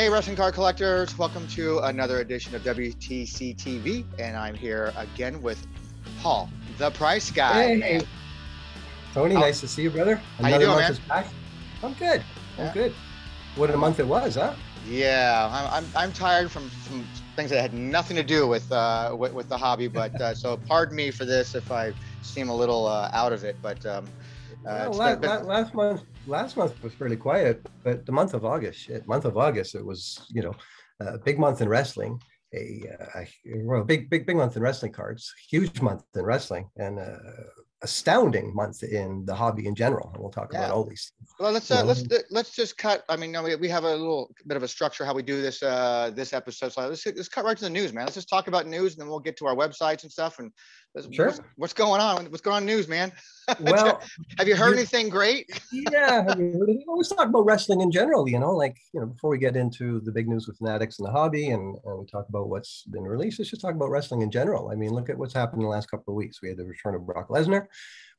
Hey, wrestling card collectors, welcome to another edition of WTCtv, and I'm here again with Paul, the price guy. Hey, Tony, nice to see you, brother. How you doing, man? Is back. I'm good. Yeah. I'm good. What a month it was, huh? Yeah, I'm tired from things that had nothing to do with the hobby, but so pardon me for this if I seem a little out of it, but last month was fairly quiet, but the month of August, it was, a big month in wrestling, big month in wrestling cards, huge month in wrestling, and astounding month in the hobby in general. And we'll talk about all these things. Well, let's just cut. I mean, we have a little bit of a structure how we do this this episode. So let's cut right to the news, man. Let's just talk about news, and then we'll get to our websites and stuff. And sure. What's going on? What's going on in news, man? Well, have you heard anything great? Yeah, let's talk about wrestling in general. Before we get into the big news with Fanatics and the hobby, and we talk about what's been released, let's just talk about wrestling in general. I mean, look at what's happened in the last couple of weeks. We had the return of Brock Lesnar.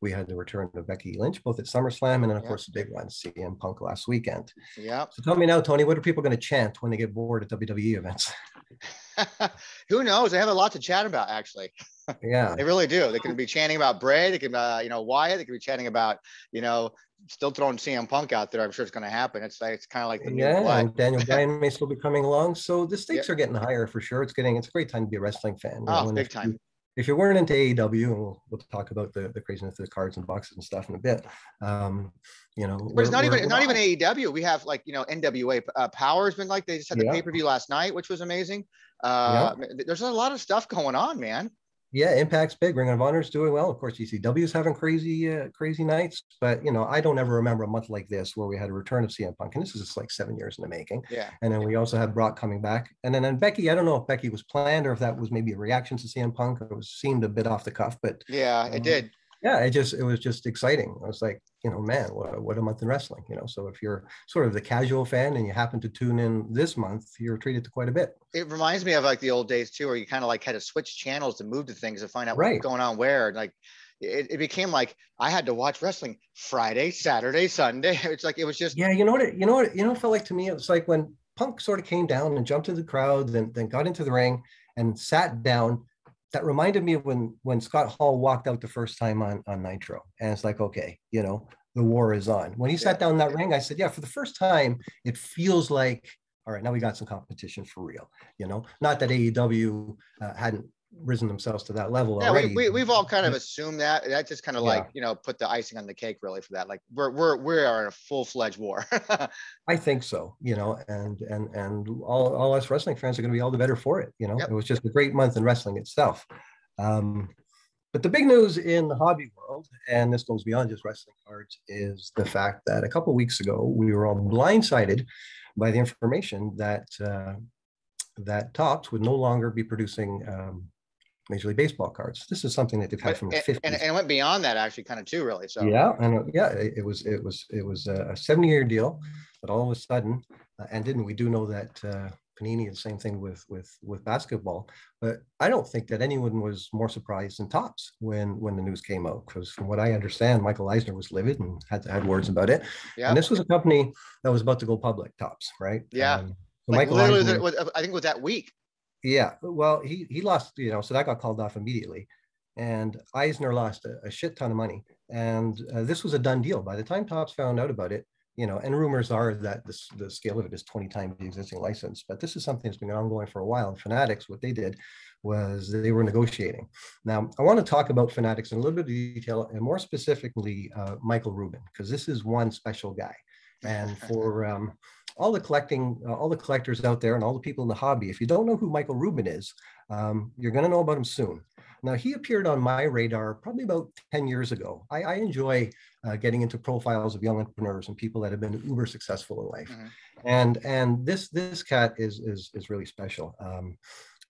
We had the return of Becky Lynch, both at SummerSlam and then, of course, the big one, CM Punk last weekend. Yeah. So tell me now, Tony, what are people going to chant when they get bored at WWE events? Who knows? They have a lot to chat about, actually. Yeah, they really do. They could be chanting about Bray. They could, Wyatt. They could be chanting about, still throwing CM Punk out there. I'm sure it's going to happen. It's kind of like the new play. And Daniel Bryan may still be coming along. So the stakes are getting higher for sure. It's a great time to be a wrestling fan. Big time. If you weren't into AEW, and we'll talk about the craziness of the cards and boxes and stuff in a bit. But it's not even AEW. We have NWA Power has been they just had the pay-per-view last night, which was amazing. There's a lot of stuff going on, man. Yeah, Impact's big. Ring of Honor's doing well. Of course, ECW's having crazy nights. But I don't ever remember a month like this where we had a return of CM Punk, and this is just like 7 years in the making. Yeah. And then we also had Brock coming back, and then Becky. I don't know if Becky was planned or if that was maybe a reaction to CM Punk. It seemed a bit off the cuff, but yeah, it did. Yeah, it was just exciting. I was like, man, what a month in wrestling. So if you're sort of the casual fan and you happen to tune in this month, you're treated to quite a bit. It reminds me of the old days too, where you kind of had to switch channels to move to things to find out what's going on where. It became I had to watch wrestling Friday, Saturday, Sunday. It's it was just it felt like to me. It was like when Punk sort of came down and jumped to the crowd, then got into the ring and sat down. That reminded me of when Scott Hall walked out the first time on Nitro. And it's like, okay, the war is on. When he sat down in that ring, I said, yeah, for the first time, it feels like, all right, now we got some competition for real. Not that AEW hadn't risen themselves to that level already. We've all kind of assumed that. That just kind of put the icing on the cake really for that. We are in a full-fledged war. I think so, and all us wrestling fans are going to be all the better for it. It was just a great month in wrestling itself. But the big news in the hobby world, and this goes beyond just wrestling cards, is the fact that a couple of weeks ago, we were all blindsided by the information that that Topps would no longer be producing Major League Baseball cards. This is something that they've had from the 50s. And it went beyond that actually kind of too, really. So it was a 70-year deal, but all of a sudden ended. And we do know that Panini is the same thing with basketball. But I don't think that anyone was more surprised than Topps when the news came out, because from what I understand, Michael Eisner was livid and had words about it. Yeah. And this was a company that was about to go public, Topps, right? Yeah. So Michael Eisner, I think it was that week. Yeah, well, he lost, so that got called off immediately. And Eisner lost a shit ton of money. And this was a done deal. By the time Topps found out about it, and rumors are that the scale of it is 20 times the existing license. But this is something that's been ongoing for a while. And Fanatics, what they did was they were negotiating. Now, I want to talk about Fanatics in a little bit of detail, and more specifically, Michael Rubin, because this is one special guy. And for all the collectors out there and all the people in the hobby, if you don't know who Michael Rubin is, you're going to know about him soon. Now, he appeared on my radar probably about 10 years ago. I enjoy getting into profiles of young entrepreneurs and people that have been uber successful in life. Mm-hmm. And this cat is really special.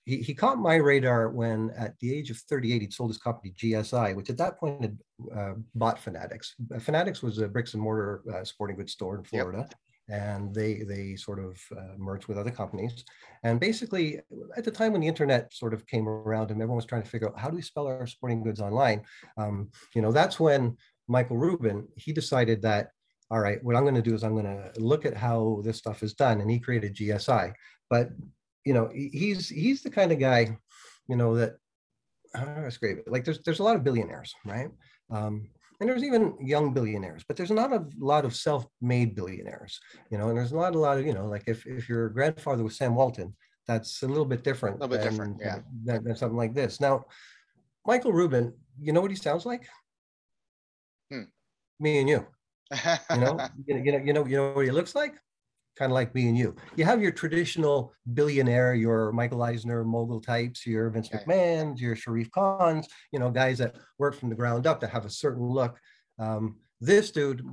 He caught my radar when, at the age of 38, he'd sold his company GSI, which at that point had bought Fanatics. Fanatics was a bricks and mortar sporting goods store in Florida. Yep. And they sort of merged with other companies. And basically, at the time when the internet sort of came around and everyone was trying to figure out how do we spell our sporting goods online, that's when Michael Rubin, he decided that all right, what I'm going to do is I'm going to look at how this stuff is done. And he created GSI. But, you know, he's the kind of guy, you know, that, how do I describe it? Like there's a lot of billionaires, right? And there's even young billionaires, but there's not a lot of self-made billionaires, you know, and there's not a lot of, you know, like if your grandfather was Sam Walton, that's a little bit different, yeah, than something like this. Now, Michael Rubin, you know what he sounds like? Me and you. You know, you know what he looks like? Kind of like me and you. You have your traditional billionaire, your Michael Eisner mogul types, your Vince McMahons, your Sharif Khans, you know, guys that work from the ground up that have a certain look. This dude,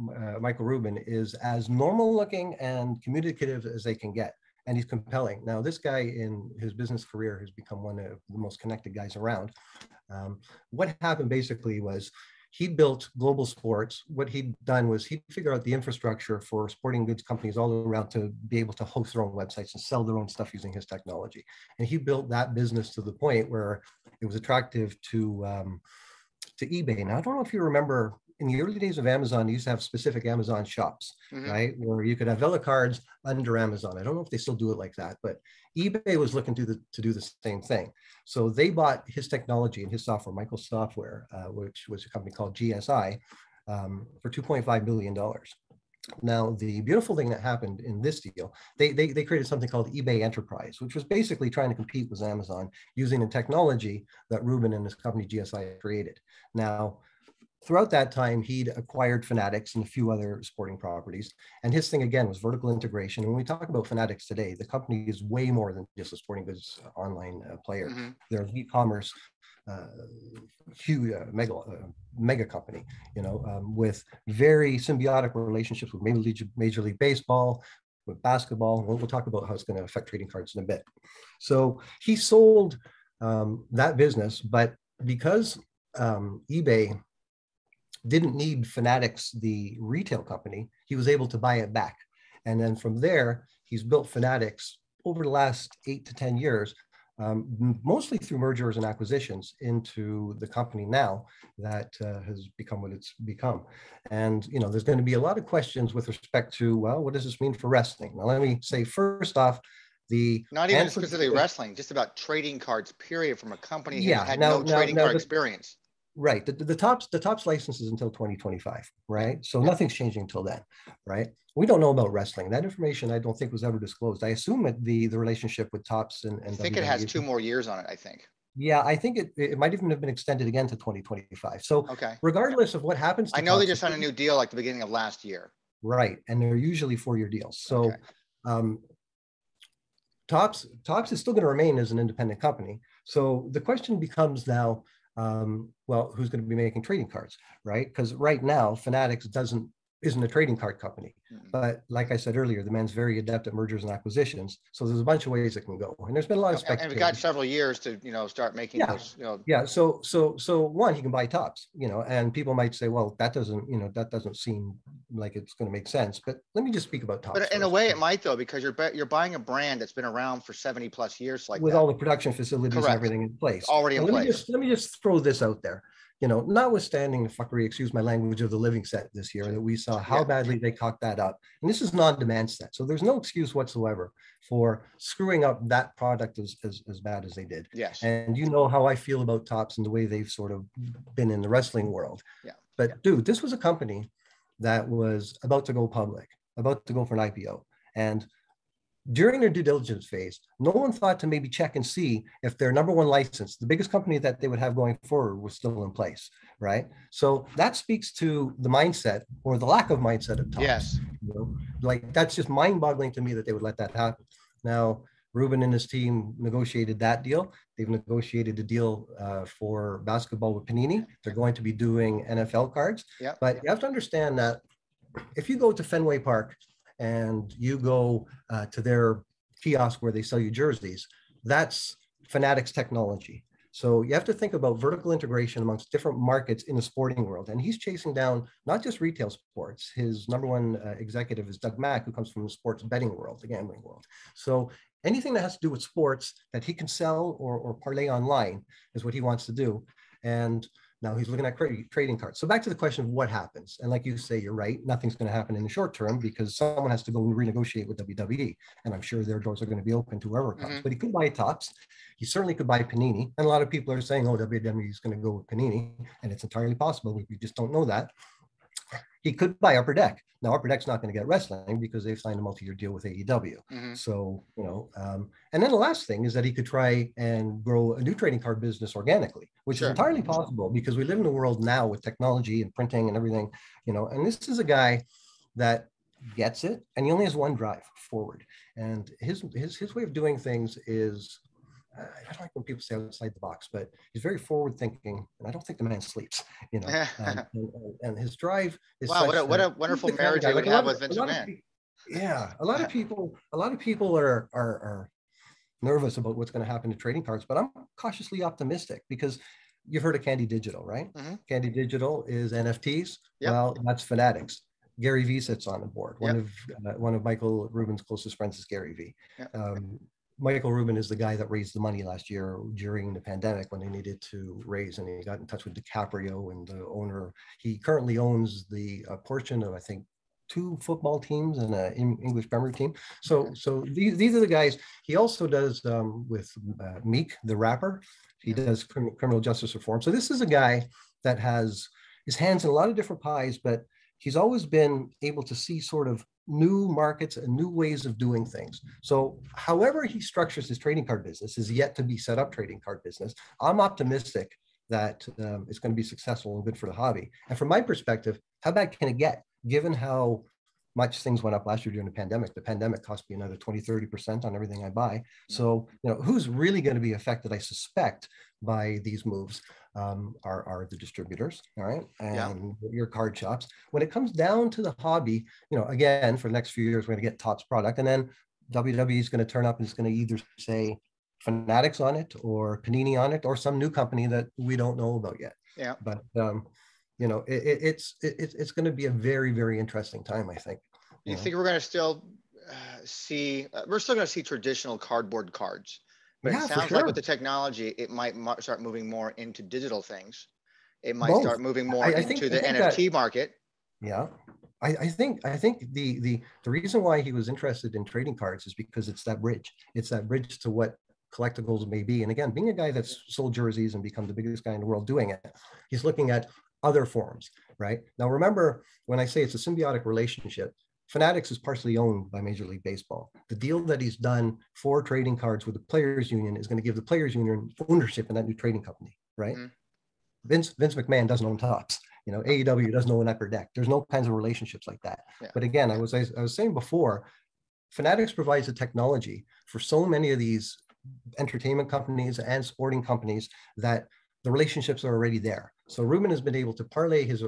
Michael Rubin, is as normal looking and communicative as they can get. And he's compelling. Now, this guy in his business career has become one of the most connected guys around. What happened basically was he built global sports. What he'd done was he'd figure out the infrastructure for sporting goods companies all around to be able to host their own websites and sell their own stuff using his technology. And he built that business to the point where it was attractive to eBay. Now, I don't know if you remember, in the early days of Amazon, they used to have specific Amazon shops, right? Where you could have Vela cards under Amazon. I don't know if they still do it like that, but eBay was looking to do the same thing. So they bought his technology and his software, Michael's software, which was a company called GSI, for $2.5 billion. Now, the beautiful thing that happened in this deal, they created something called eBay Enterprise, which was basically trying to compete with Amazon using the technology that Rubin and his company GSI created. Now, throughout that time, he'd acquired Fanatics and a few other sporting properties. And his thing, again, was vertical integration. And when we talk about Fanatics today, the company is way more than just a sporting goods online player. They're an e-commerce huge mega company, you know, with very symbiotic relationships with Major League Baseball, with basketball. We'll talk about how it's going to affect trading cards in a bit. So he sold that business, but because eBay didn't need Fanatics, the retail company, he was able to buy it back. And then from there, he's built Fanatics over the last 8 to 10 years, mostly through mergers and acquisitions, into the company now that has become what it's become. And, you know, there's going to be a lot of questions with respect to, well, what does this mean for wrestling? Now, let me say, first off, not even specifically wrestling, just about trading cards, period, from a company who had no trading card experience. Right. The Topps license is until 2025, right? So nothing's changing until then, right? We don't know about wrestling. That information I don't think was ever disclosed. I assume that the relationship with Topps and I think WWE, it has 2 more years on it, I think. Yeah, I think it might even have been extended again to 2025. So regardless of what happens to I know Topps, they just signed a new deal like the beginning of last year. Right. And they're usually 4-year deals. So Topps is still going to remain as an independent company. So the question becomes now, well, who's going to be making trading cards, right? Because right now, Fanatics isn't a trading card company. But like I said earlier, the man's very adept at mergers and acquisitions. So there's a bunch of ways it can go. And there's been a lot of speculation. And we've got several years to, you know, start making those, you know. Yeah. So one, he can buy Topps, you know, and people might say, well, that doesn't seem like it's going to make sense. But let me just speak about Topps. But in a way it might, though, because you're buying a brand that's been around for 70+ years, like with all the production facilities and everything in place. Already in place. Let me just throw this out there. You know, notwithstanding the fuckery, excuse my language, of the living set this year that we saw how badly they cocked that up. And this is non-demand set. So there's no excuse whatsoever for screwing up that product as bad as they did. Yes. And you know how I feel about Topps and the way they've sort of been in the wrestling world. Yeah. But dude, this was a company that was about to go public, about to go for an IPO. And during their due diligence phase, no one thought to maybe check and see if their number one license, the biggest company that they would have going forward, was still in place, right? So that speaks to the mindset or the lack of mindset of Topps. Yes. You know, like that's just mind-boggling to me that they would let that happen. Now, Rubin and his team negotiated that deal. They've negotiated a deal for basketball with Panini. They're going to be doing NFL cards. Yeah. But you have to understand that if you go to Fenway Park and you go to their kiosk where they sell you jerseys, that's Fanatics technology. So you have to think about vertical integration amongst different markets in the sporting world. And he's chasing down not just retail sports. His number one executive is Doug Mack, who comes from the sports betting world, the gambling world. So anything that has to do with sports that he can sell or parlay online is what he wants to do. And Now he's looking at trading cards. So back to the question of what happens. And like you say, you're right. Nothing's going to happen in the short term because someone has to go and renegotiate with WWE. And I'm sure their doors are going to be open to whoever comes. But he could buy Topps. He certainly could buy Panini. And a lot of people are saying, oh, WWE is going to go with Panini. And it's entirely possible. We just don't know that. He could buy Upper Deck. Now, Upper Deck's not going to get wrestling because they've signed a multi-year deal with AEW. So, and then the last thing is that he could try and grow a new trading card business organically, which is entirely possible because we live in a world now with technology and printing and everything, and this is a guy that gets it, and he only has one drive forward. And his way of doing things is, I don't like when people say outside the box, but he's very forward thinking, and I don't think the man sleeps, and his drive is wow, what a wonderful marriage you would have with Vince McMahon. A lot of people are nervous about what's going to happen to trading cards, but I'm cautiously optimistic because you've heard of Candy Digital, right? Candy Digital is NFTs. Well, that's Fanatics. Gary Vee sits on the board. One of Michael Rubin's closest friends is Gary Vee. Michael Rubin is the guy that raised the money last year during the pandemic when they needed to raise, and he got in touch with DiCaprio and the owner. He currently owns the portion of, I think, 2 football teams and an English Premier team. So these are the guys. He also does with Meek, the rapper. He does criminal justice reform. So this is a guy that has his hands in a lot of different pies, but he's always been able to see sort of new markets and new ways of doing things. So however he structures his trading card business is yet to be set up trading card business. I'm optimistic that it's going to be successful and good for the hobby. And from my perspective, how bad can it get? Given how much things went up last year during the pandemic cost me another 20-30% on everything I buy. So, who's really going to be affected, I suspect, by these moves are the distributors, all right, and your card shops. When it comes down to the hobby, again, for the next few years, we're going to get Topps product, and then WWE is going to turn up and it's going to either say Fanatics on it or Panini on it or some new company that we don't know about yet. But it's going to be a very, very interesting time, I think. You think we're going to still see, we're still going to see traditional cardboard cards, but it sounds like with the technology, it might start moving more into digital things. It might start moving more into the NFT market. Yeah. I think the reason why he was interested in trading cards is because it's that bridge. It's that bridge to what collectibles may be. And again, being a guy that's sold jerseys and become the biggest guy in the world doing it, he's looking at other forms, right? Now, remember, when I say it's a symbiotic relationship, Fanatics is partially owned by Major League Baseball. The deal that he's done for trading cards with the Players Union is going to give the Players Union ownership in that new trading company, right? Vince McMahon doesn't own Topps. AEW doesn't own Upper Deck. There's no kinds of relationships like that. But again, I was saying before, Fanatics provides the technology for so many of these entertainment companies and sporting companies that the relationships are already there. So Rubin has been able to parlay his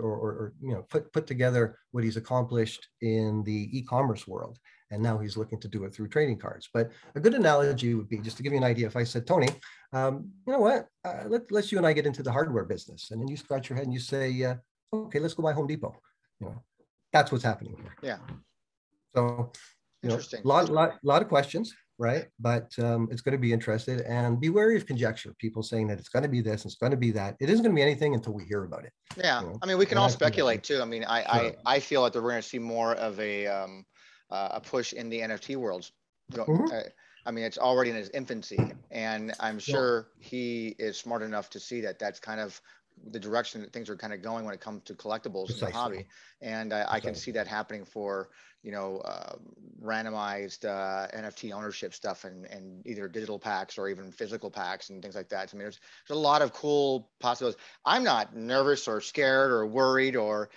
put together what he's accomplished in the e-commerce world. And now he's looking to do it through trading cards. But a good analogy would be, just to give you an idea, if I said, Tony, you know what, let's you and I get into the hardware business. And then you scratch your head and you say, okay, let's go buy Home Depot. That's what's happening here. Yeah. So, a lot of questions. Right. But it's going to be interesting, and be wary of conjecture. People saying that it's going to be this, it's going to be that. It isn't going to be anything until we hear about it. Yeah. I mean, we can all speculate too. I mean, I feel like we're going to see more of a push in the NFT world. I mean, it's already in its infancy, and I'm sure he is smart enough to see that that's kind of the direction that things are kind of going when it comes to collectibles in the hobby. And I can see that happening for, randomized NFT ownership stuff and either digital packs or even physical packs and things like that. I mean, there's a lot of cool possibilities. I'm not nervous or scared or worried or,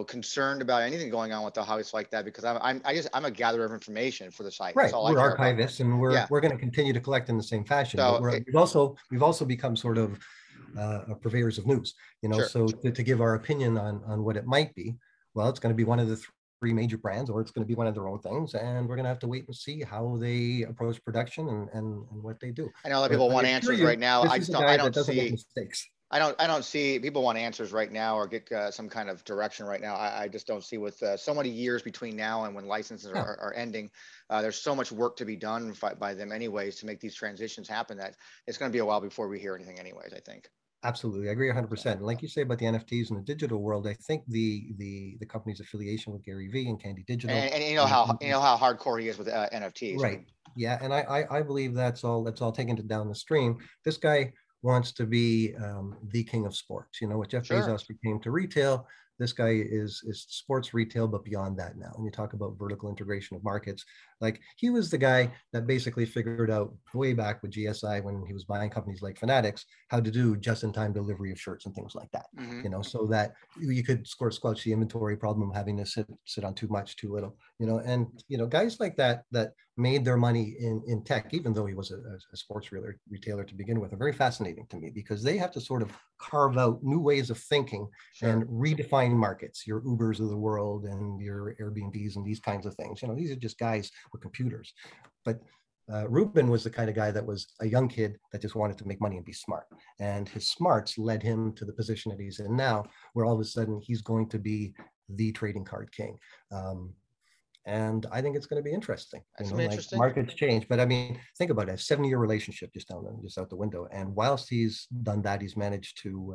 concerned about anything going on with the hobbies like that, because I'm a gatherer of information for the site. Right. We're archivists, and we're going to continue to collect in the same fashion. So we've also become sort of purveyors of news, so to give our opinion on what it might be. Well, it's going to be one of the 3 major brands, or it's going to be one of their own things, and we're going to have to wait and see how they approach production and what they do. I know a lot of people want answers right now. I don't see people want answers right now or get some kind of direction right now. I just don't see, with so many years between now and when licenses are ending. There's so much work to be done by them anyways to make these transitions happen that it's going to be a while before we hear anything anyways, I think. Absolutely, I agree 100%. And like you say about the NFTs in the digital world, I think the company's affiliation with Gary Vee and Candy Digital, And you know how hardcore he is with NFTs. right? Yeah, and I believe that's all taken it down the stream. This guy wants to be the king of sports. You know what Jeff Sure. Bezos became to retail. This guy is sports retail, but beyond that now. When you talk about vertical integration of markets, like he was the guy that basically figured out way back with GSI when he was buying companies like Fanatics how to do just-in-time delivery of shirts and things like that. Mm-hmm. You know, so that you could squelch the inventory problem of having to sit on too much, too little. You know, and you know guys like that made their money in tech, even though he was a sports retailer to begin with, are very fascinating to me because they have to sort of carve out new ways of thinking and redefine markets, your Ubers of the world and your Airbnbs and these kinds of things. You know, these are just guys with computers. But Ruben was the kind of guy that was a young kid that just wanted to make money and be smart. And his smarts led him to the position that he's in now, where all of a sudden he's going to be the trading card king. And I think it's going to be interesting. That's like interesting. Markets change, but I mean, think about it, a 7-year relationship just out the window. And whilst he's done that, he's managed to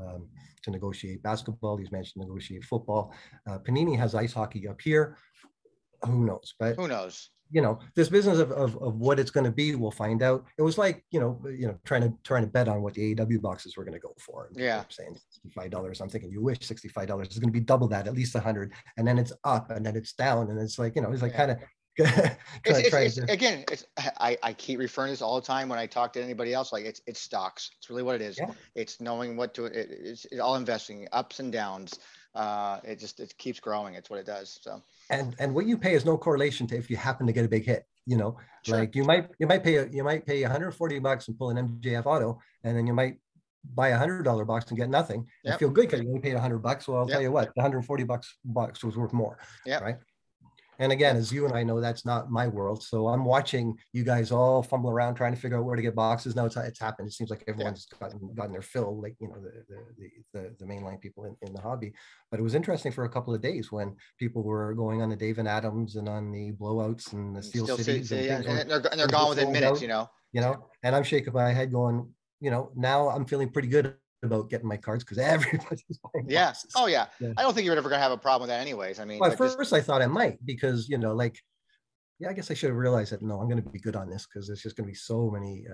negotiate basketball. He's managed to negotiate football. Panini has ice hockey up here. Who knows? But who knows? You know, this business of what it's going to be, we'll find out. It was like, trying to bet on what the AEW boxes were going to go for. And yeah. Saying $65. I'm thinking, you wish $65 is going to be double that, at least 100. And then it's up and then it's down. And it's like, it's like kind of, I keep referring to this all the time when I talk to anybody else. Like it's stocks. It's really what it is. Yeah. It's knowing what to. It's all investing, ups and downs. It keeps growing. It's what it does. So. And what you pay is no correlation to if you happen to get a big hit. Like you might pay $140 and pull an MJF auto, and then you might buy $100 box and get nothing. And feel good because you only paid $100. Well, I'll tell you what, the $140 box was worth more. Yeah. Right. And again, as you and I know, that's not my world. So I'm watching you guys all fumble around trying to figure out where to get boxes. Now it's happened. It seems like everyone's gotten their fill, like the mainline people in the hobby. But it was interesting for a couple of days when people were going on the Dave and Adams and on the blowouts and the Steel Cities, and they're gone within minutes. And I'm shaking my head, going, now I'm feeling pretty good about getting my cards because everybody's buying boxes. Oh yeah. I don't think you're ever going to have a problem with that anyways. I mean, at first I thought I might because, I guess I should have realized that, no, I'm going to be good on this because there's just going to be so many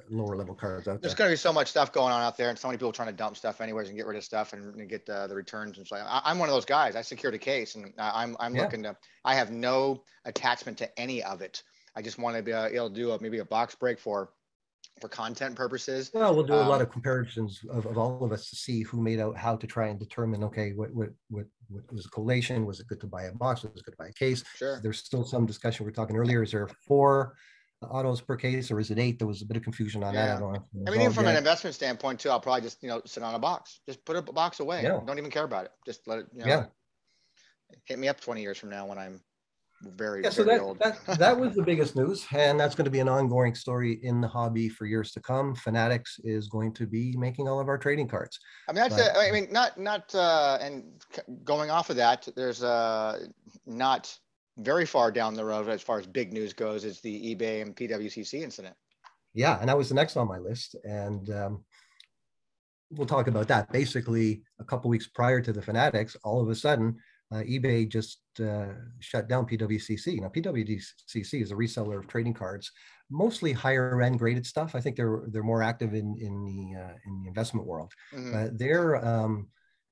lower level cards out there. There's going to be so much stuff going on out there and so many people trying to dump stuff anyways and get rid of stuff and get the returns and stuff. I'm one of those guys. I secured a case and I'm looking to, I have no attachment to any of it. I just want to be able to do maybe a box break for content purposes. Well, we'll do a lot of comparisons of all of us to see who made out how to try and determine, okay, what was a collation? Was it good to buy a box? Was it good to buy a case? Sure. There's still some discussion. We were talking earlier. Is there 4 autos per case or is it 8? There was a bit of confusion on that. I don't know. I mean, even from an investment standpoint too, I'll probably just, sit on a box. Just put a box away. Yeah. Don't even care about it. Just let it, hit me up 20 years from now when I'm very old. that was the biggest news, and that's going to be an ongoing story in the hobby for years to come. Fanatics is going to be making all of our trading cards. I mean, and going off of that, there's not very far down the road as far as big news goes is the eBay and PWCC incident. Yeah, and that was the next on my list, and we'll talk about that. Basically, a couple weeks prior to the Fanatics, all of a sudden, eBay just shut down PWCC. Now, PWCC is a reseller of trading cards, mostly higher end graded stuff. I think they're more active in the investment world. Mm-hmm. But they're,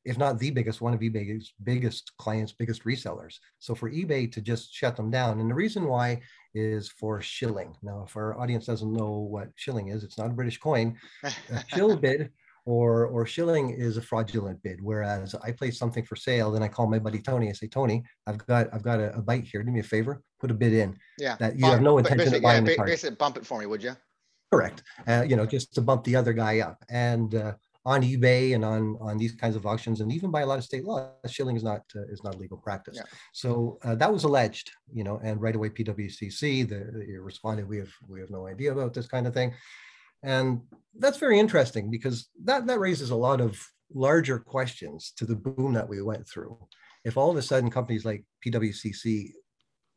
if not the biggest, one of eBay's biggest clients, biggest resellers. So for eBay to just shut them down, and the reason why is for shilling. Now, if our audience doesn't know what shilling is, it's not a British coin. A shill bid or shilling is a fraudulent bid. Whereas I place something for sale, then I call my buddy Tony. I say, Tony, I've got a bite here. Do me a favor, put a bid in. Yeah. That you have no intention of buying the card. Basically, bump it for me, would you? Correct. Just to bump the other guy up. And on eBay and on these kinds of auctions, and even by a lot of state law, shilling is not legal practice. Yeah. So that was alleged, and right away PWCC responded, we have no idea about this kind of thing. And that's very interesting because that raises a lot of larger questions to the boom that we went through. If all of a sudden companies like PWCC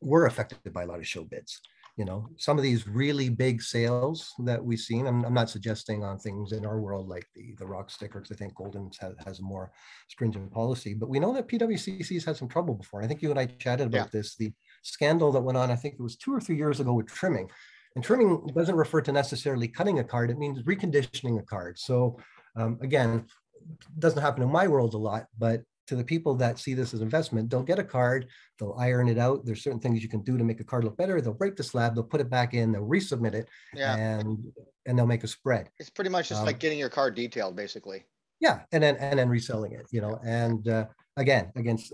were affected by a lot of show bids, You know, some of these really big sales that we've seen, I'm not suggesting on things in our world like the rock sticker, because I think Golden has a more stringent policy, but we know that PWCC's had some trouble before. I think you and I chatted about this, the scandal that went on, I think it was 2 or 3 years ago with trimming. And trimming doesn't refer to necessarily cutting a card, it means reconditioning a card. So again, it doesn't happen in my world a lot, but to the people that see this as investment, they'll get a card, they'll iron it out. There's certain things you can do to make a card look better. They'll break the slab, they'll put it back in, they'll resubmit it, and they'll make a spread. It's pretty much just like getting your card detailed, basically. Yeah, and then reselling it, you know, and again, against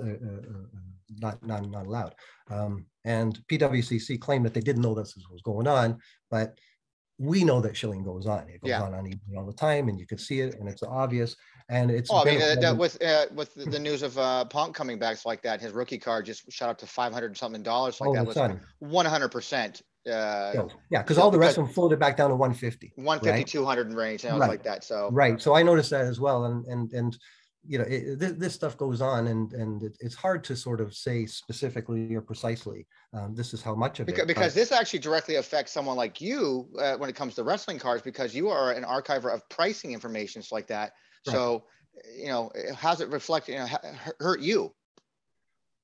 not allowed. And PWCC claimed that they didn't know this was going on, but we know that shilling goes on. It goes on eBay all the time, and you can see it, and it's obvious. And it's I mean, with the news of Punk coming back, it's like that. His rookie card just shot up to $500-something. Like that was 100%. Yeah, because all the rest of them floated back down to 150, 150, 200 in range, and like that. So so I noticed that as well, and you know, this stuff goes on, and it's hard to sort of say specifically or precisely this is how much of it. Because this actually directly affects someone like you when it comes to wrestling cards, because you are an archiver of pricing information, it's like that. So, you know, how's it reflect, you know, hurt you?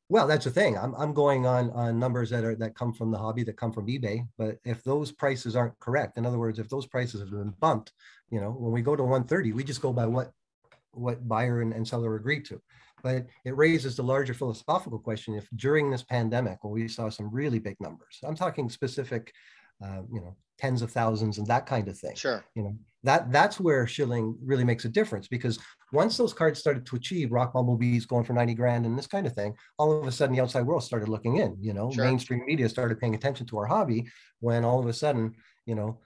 Well, that's the thing. I'm going on numbers that come from the hobby, that come from eBay. But if those prices aren't correct, in other words, if those prices have been bumped, you know, when we go to 130, we just go by what buyer and seller agreed to. But it raises the larger philosophical question: if during this pandemic, when we saw some really big numbers, I'm talking specific, you know, tens of thousands and that kind of thing. Sure. You know, that's where shilling really makes a difference, because once those cards started to achieve Rock Bumblebees going for 90 grand and this kind of thing, all of a sudden the outside world started looking in, you know, mainstream media started paying attention to our hobby, when all of a sudden, you know,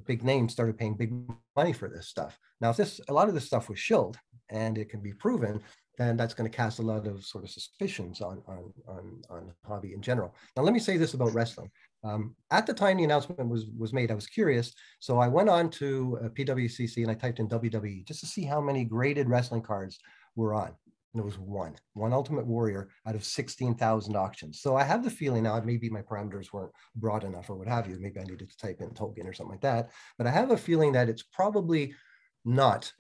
big names started paying big money for this stuff. Now, if a lot of this stuff was shilled and it can be proven, then that's going to cast a lot of sort of suspicions on hobby in general. Now, let me say this about wrestling. At the time the announcement was made, I was curious. So I went on to PWCC and I typed in WWE just to see how many graded wrestling cards were on. And it was one Ultimate Warrior out of 16,000 auctions. So I have the feeling now, maybe my parameters weren't broad enough or what have you. Maybe I needed to type in Tolkien or something like that. But I have a feeling that it's probably not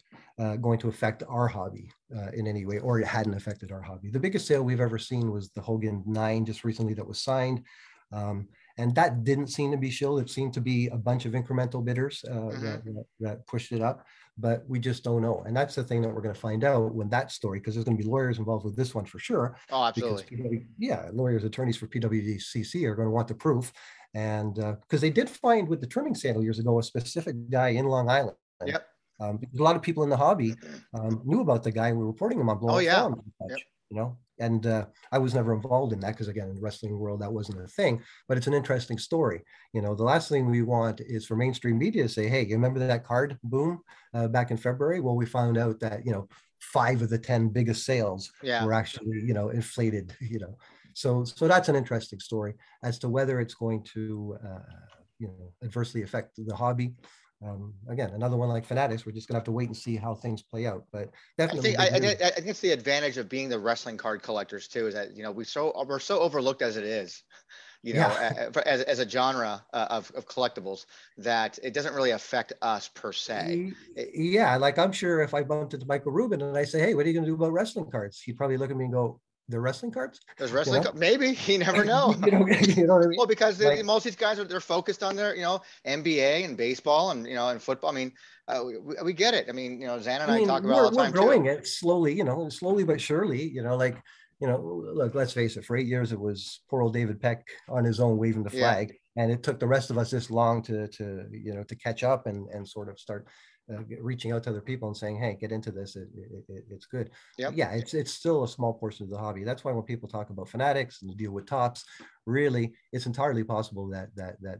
going to affect our hobby in any way, or it hadn't affected our hobby. The biggest sale we've ever seen was the Hogan 9 just recently that was signed. And that didn't seem to be shilled. It seemed to be a bunch of incremental bidders that pushed it up, but we just don't know. And that's the thing that we're going to find out when that story, because there's going to be lawyers involved with this one for sure. Oh, absolutely. Because lawyers, attorneys for PWCC are going to want the proof. And because they did find with the trimming sale years ago, a specific guy in Long Island. Yep. A lot of people in the hobby knew about the guy and were reporting him on blowing forums and such, you know. And I was never involved in that because, again, in the wrestling world, that wasn't a thing. But it's an interesting story. You know, the last thing we want is for mainstream media to say, hey, you remember that card boom back in February? Well, we found out that, you know, 5 of the 10 biggest sales were actually, you know, inflated, you know. So that's an interesting story as to whether it's going to, you know, adversely affect the hobby. Again, another one like Fanatics, we're just gonna have to wait and see how things play out. But definitely, I think it's the advantage of being the wrestling card collectors too, is that, you know, we're so overlooked as it is, you know, as a genre of collectibles, that it doesn't really affect us per se. Yeah, like I'm sure if I bumped into Michael Rubin and I say, hey, what are you gonna do about wrestling cards? He'd probably look at me and go, they're wrestling cards? There's wrestling, maybe, you never know. you know what I mean? Well, because most of these guys they're focused on their, you know, NBA and baseball and, you know, and football. I mean, we get it. I mean, you know, Zan and I talk about all the time. We're growing it slowly, you know, slowly but surely, you know, like, you know, look, let's face it, for 8 years, it was poor old David Peck on his own waving the flag. And it took the rest of us this long to you know, to catch up and sort of start reaching out to other people and saying, hey, get into this. It's good. Yeah, it's still a small portion of the hobby. That's why when people talk about Fanatics and deal with Tops, really, it's entirely possible that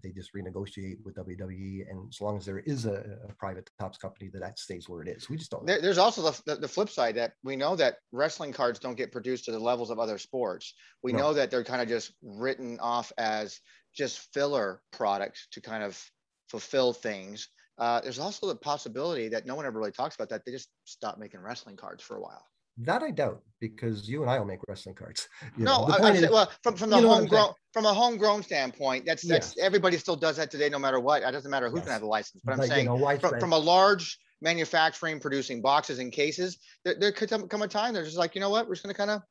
they just renegotiate with WWE. And as long as there is a private Tops company, that stays where it is. We just don't know. There's also the flip side, that we know that wrestling cards don't get produced to the levels of other sports. We know that they're kind of just written off as just filler products to kind of fulfill things. There's also the possibility that no one ever really talks about, that they just stopped making wrestling cards for a while. That I doubt, because you and I will make wrestling cards. No, The point is, well, from the homegrown standpoint, that's yes, everybody still does that today, no matter what. It doesn't matter who's gonna have yes, the license. But I'm but saying widespread. from a large manufacturing producing boxes and cases, there could come a time they're just like, you know what, we're just gonna kind of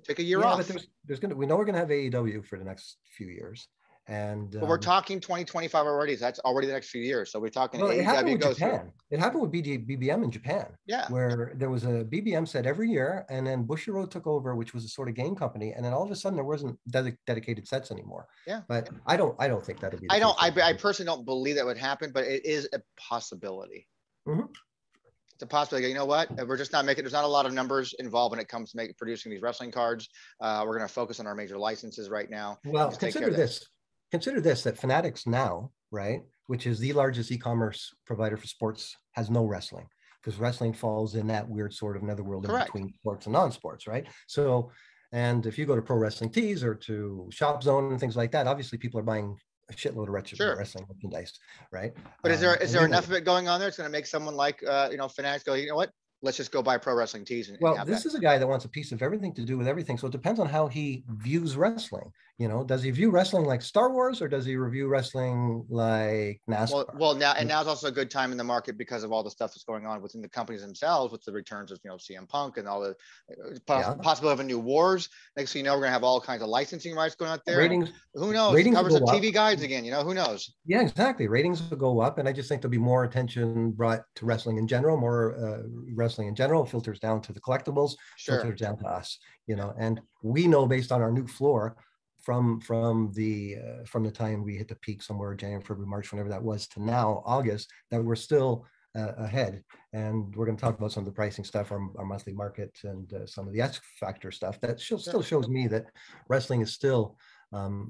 take a year off. But we know we're gonna have AEW for the next few years. And but we're talking 2025 already. So that's already the next few years. So we're talking well, it happened with Japan. Through. It happened with BBM in Japan. Yeah. Where there was a BBM set every year, and then Bushiroad took over, which was a sort of game company, and then all of a sudden there wasn't dedicated sets anymore. Yeah. But I don't think that'll be. I personally don't believe that would happen, but it is a possibility. Mm-hmm. It's a possibility. You know what? We're just not making. There's not a lot of numbers involved when it comes to producing these wrestling cards. We're going to focus on our major licenses right now. Well, consider this: that Fanatics now, right, which is the largest e-commerce provider for sports, has no wrestling, because wrestling falls in that weird sort of netherworld in between sports and non-sports, right? So, and if you go to Pro Wrestling Tees or to Shop Zone and things like that, obviously people are buying a shitload of wrestling merchandise, right? But is there enough of it going on there? It's going to make someone like Fanatics go, you know what? Let's just go buy Pro Wrestling Tees. Well, this is a guy that wants a piece of everything to do with everything. So it depends on how he views wrestling. Does he view wrestling like Star Wars, or does he review wrestling like NASCAR? Well, now's also a good time in the market because of all the stuff that's going on within the companies themselves, with the returns of CM Punk and all the possibility of a new Wars. Next thing you know, we're gonna have all kinds of licensing rights going out there. Ratings, who knows? Ratings covers the TV guides again. Who knows? Yeah, exactly. Ratings will go up, and I just think there'll be more attention brought to wrestling in general. More wrestling in general filters down to the collectibles, filters down to us. And we know, based on our new floor, from the time we hit the peak somewhere January, February, March, whenever that was, to now August, that we're still ahead. And we're going to talk about some of the pricing stuff, our monthly market, and some of the X Factor stuff that still shows me that wrestling is still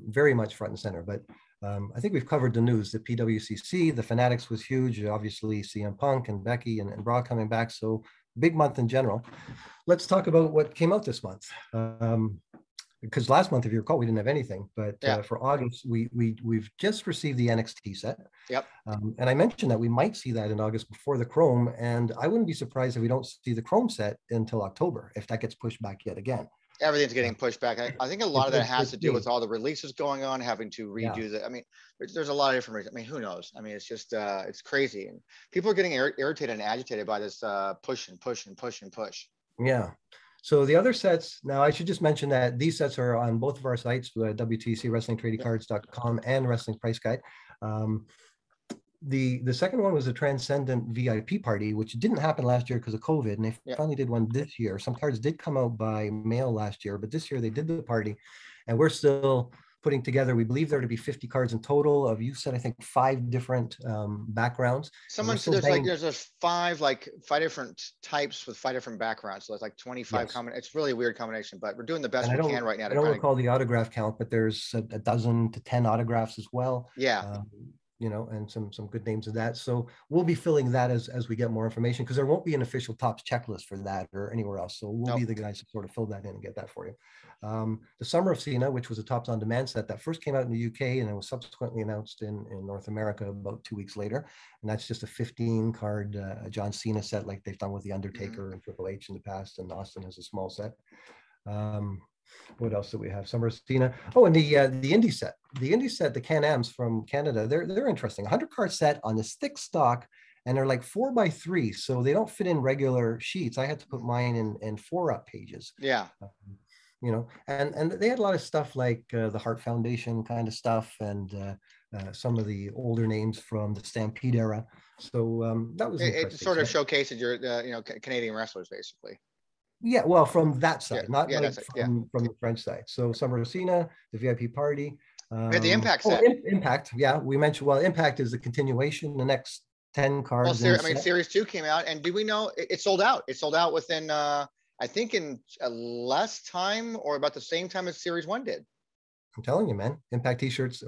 very much front and center. But I think we've covered the news. The PWCC, the Fanatics was huge. Obviously, CM Punk and Becky and Brock coming back. So big month in general. Let's talk about what came out this month. Because last month, if you recall, we didn't have anything. But for August, we've just received the NXT set. Yep. And I mentioned that we might see that in August before the Chrome. And I wouldn't be surprised if we don't see the Chrome set until October, if that gets pushed back yet again. Everything's getting pushed back. I think a lot of that has to do with all the releases going on, having to redo the. I mean, there's a lot of different reasons. I mean, who knows? I mean, it's just it's crazy, and people are getting irritated and agitated by this push and push and push and push. Yeah. So the other sets, now I should just mention that these sets are on both of our sites, WTCWrestlingTradingCards.com and Wrestling Price Guide. The second one was a Transcendent VIP party, which didn't happen last year because of COVID, and they finally did one this year. Some cards did come out by mail last year, but this year they did the party, and we're still putting together, we believe there to be 50 cards in total of, you said, I think 5 different backgrounds. Someone said there's a 5 different types with 5 different backgrounds. So it's like 25 It's really a weird combination, but we're doing the best we can right now. I don't recall the autograph count, but there's a dozen to 10 autographs as well. Yeah. And some good names of that. So we'll be filling that as we get more information, because there won't be an official Topps checklist for that or anywhere else. So we'll be the guys to sort of fill that in and get that for you. The Summer of Cena, which was a Topps On Demand set that first came out in the UK and it was subsequently announced in North America about 2 weeks later. And that's just a 15 card John Cena set, like they've done with The Undertaker and Triple H in the past, and Austin has a small set. What else do we have? Summer of Cena. Oh, and the indie set. The indie set, the Can-Ams from Canada, they're interesting. 100 card set on this thick stock, and they're like 4x3, so they don't fit in regular sheets. I had to put mine in 4-up pages. Yeah. And they had a lot of stuff like the Hart Foundation kind of stuff, and some of the older names from the Stampede era. So that was interesting. It sort of showcases your Canadian wrestlers, basically. Yeah, well, from that side, not from the French side. So Summer of Cena, the VIP party. We had the Impact set. Impact, yeah. We mentioned, Impact is the continuation, the next 10 cards. Well, Series 2 came out, and did we know it sold out? It sold out within, I think, in less time or about the same time as Series 1 did. I'm telling you, man. Impact cards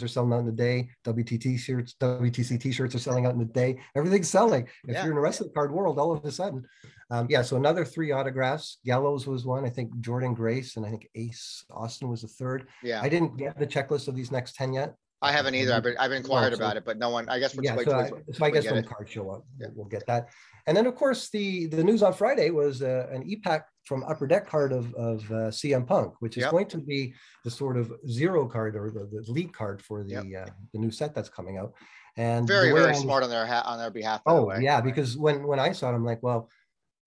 are selling out in the day. WTC t-shirts are selling out in the day. Everything's selling. If you're in the wrestling card world, all of a sudden. So another 3 autographs. Gallows was one. I think Jordan Grace, and I think Ace Austin was the third. Yeah. I didn't get the checklist of these next 10 yet. I haven't either. I've been inquired about it, but no one. I guess we'll just wait. So I guess when the cards show up, we'll get that. And then of course the news on Friday was an e-pack from Upper Deck card of CM Punk, which is going to be the sort of zero card or the lead card for the new set that's coming out. And very smart on their behalf. By the way. Yeah, because when I saw it, I'm like, well,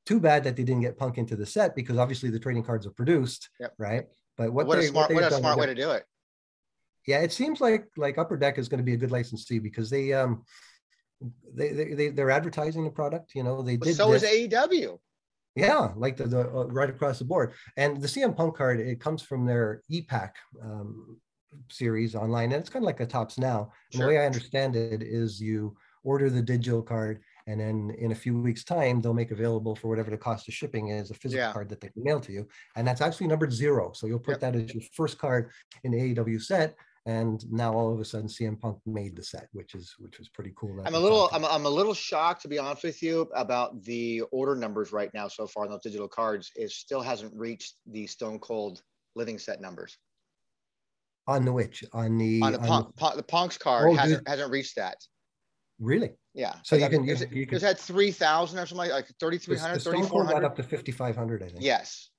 too bad that they didn't get Punk into the set, because obviously the trading cards are produced, right? But what a smart way to do it. Yeah, it seems like Upper Deck is going to be a good licensee, because they're advertising the product. You know, they did. So is AEW. Yeah, like the right across the board. And the CM Punk card, it comes from their e-pack series online, and it's kind of like a Tops Now. And the way I understand it is you order the digital card, and then in a few weeks' time, they'll make available for whatever the cost of shipping is, a physical card that they can mail to you. And that's actually numbered 0. So you'll put that as your first card in the AEW set. And now all of a sudden CM Punk made the set, which was pretty cool. I'm a little shocked, to be honest with you, about the order numbers right now so far on those digital cards. It still hasn't reached the Stone Cold Living set numbers. On the which? On the Punk's card hasn't reached that. Really? Yeah. So you can had 3,000 or something like 3,300, 3,400 up to 5,500, I think. Yes.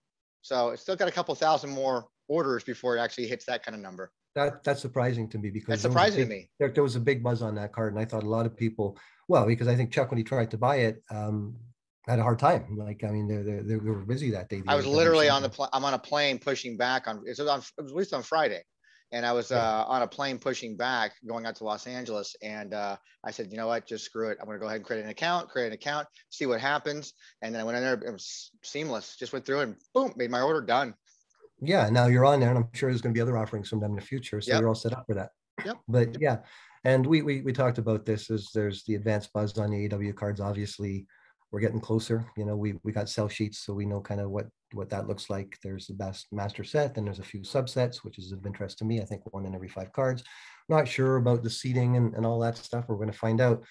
So it's still got a couple thousand more orders before it actually hits that kind of number. That's surprising to me, because that's surprising to me. There was a big buzz on that card, and I thought a lot of people, well, because I think Chuck, when he tried to buy it, had a hard time. Like, I mean, they were busy that day. I was literally I'm on a plane pushing back it was released on Friday. And I was on a plane pushing back, going out to Los Angeles. And I said, you know what, just screw it. I'm going to go ahead and create an account, see what happens. And then I went in there, it was seamless. Just went through and boom, made my order, done. Yeah, now you're on there, and I'm sure there's going to be other offerings from them in the future. So you're all set up for that. But yeah, and we talked about this, as there's the advanced buzz on the AEW cards. Obviously, we're getting closer. You know, we got sell sheets, so we know kind of what that looks like. There's the best master set, then there's a few subsets, which is of interest to me. I think 1 in every 5 cards. Not sure about the seating and all that stuff. We're going to find out.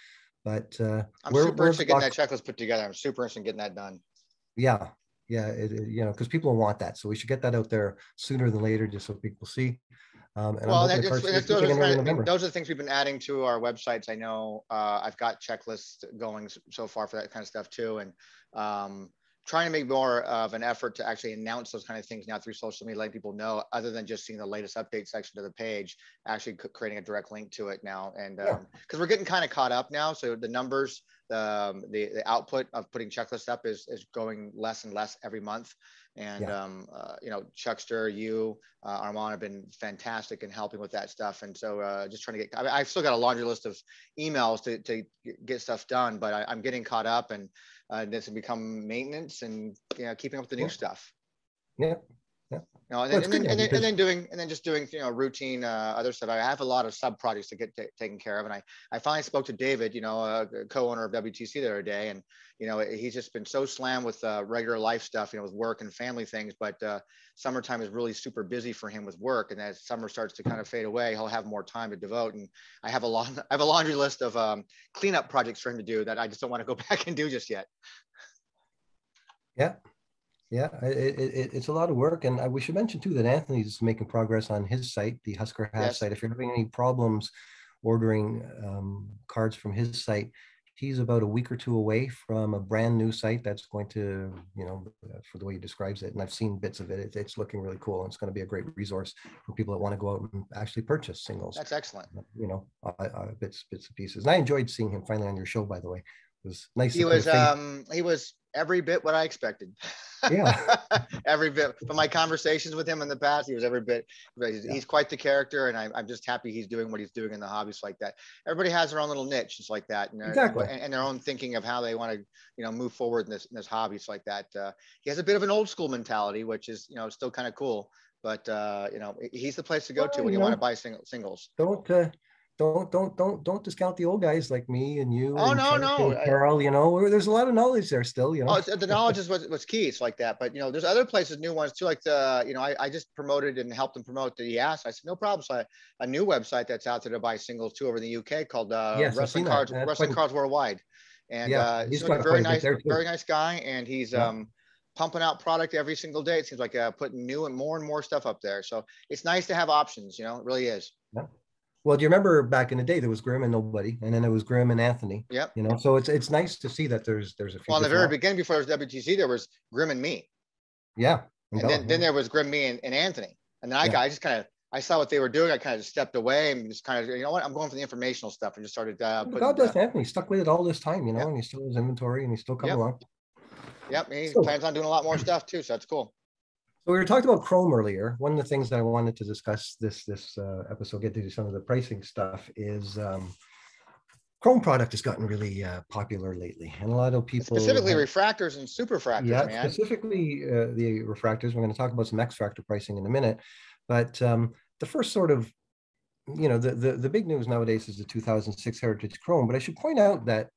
But I'm super interested in getting that checklist put together. I'm super interested in getting that done. Yeah. Yeah, you know, because people want that, so we should get that out there sooner than later, just so people see. And those are the things we've been adding to our websites. I know I've got checklists going so far for that kind of stuff too, and trying to make more of an effort to actually announce those kind of things now through social media, letting people know, other than just seeing the latest update section of the page, actually creating a direct link to it now. And because we're getting kind of caught up now, so the numbers, the output of putting checklists up is going less and less every month. And you know, Chuckster, Armand have been fantastic in helping with that stuff. And so just trying to get, I've still got a laundry list of emails to get stuff done, but I'm getting caught up, and this has become maintenance and, you know, keeping up with the new stuff. Yeah. You know, and then just doing, you know, routine other stuff. I have a lot of sub projects to get taken care of, and I finally spoke to David, you know, co-owner of WTC the other day, and you know, he's just been so slammed with regular life stuff, you know, with work and family things. But summertime is really super busy for him with work, and as summer starts to kind of fade away, he'll have more time to devote. And I have a laundry list of cleanup projects for him to do that I just don't want to go back and do just yet. Yeah, it's a lot of work, and we should mention too that Anthony's making progress on his site, the Husker Half site. If you're having any problems ordering cards from his site, he's about a week or 2 away from a brand new site that's going to, you know, for the way he describes it, and I've seen bits of it. It's looking really cool, and it's going to be a great resource for people that want to go out and actually purchase singles. That's excellent. You know, bits and pieces. And I enjoyed seeing him finally on your show, by the way. It was nice. He was every bit what I expected. Yeah. Every bit. From my conversations with him in the past, he was every bit. He's quite the character, and I'm just happy he's doing what he's doing in the hobbies like that. Everybody has their own little niche, just like that, and their own thinking of how they want to, you know, move forward in this hobbies like that. He has a bit of an old school mentality, which is, you know, still kind of cool. But you know, he's the place to go to when you want to buy singles. Don't discount the old guys like me and you. Oh, and no. Carl, you know, there's a lot of knowledge there still, you know. Oh, the knowledge is what's key. It's like that. But, you know, there's other places, new ones too, like you know, I just promoted and helped him promote the EAS. I said, no problem. So a new website that's out there to buy singles too over in the UK called Wrestling Cards Worldwide. And he's a very nice guy. And he's pumping out product every single day. It seems like putting new and more stuff up there. So it's nice to have options, you know, it really is. Yeah. Well, do you remember back in the day there was Grim and nobody, and then it was Grim and Anthony? Yep. You know, so it's nice to see that there's a few. Well, in the very beginning, before there was WTC, there was Grim and me. Yeah. And then there was Grim, me, and Anthony. And then I just kind of, I saw what they were doing. I kind of just stepped away and just kind of, you know what, I'm going for the informational stuff, and just started God bless Anthony, stuck with it all this time, you know, and he still has inventory and he's still coming along. Yep, he plans on doing a lot more stuff too, so that's cool. So we were talking about Chrome earlier. One of the things that I wanted to discuss this episode, get to do some of the pricing stuff, is Chrome product has gotten really popular lately, and a lot of people specifically refractors and superfractors. Yeah, man. Specifically the refractors. We're going to talk about some X-fractor pricing in a minute, but the first sort of, you know, the big news nowadays is the 2006 Heritage Chrome. But I should point out that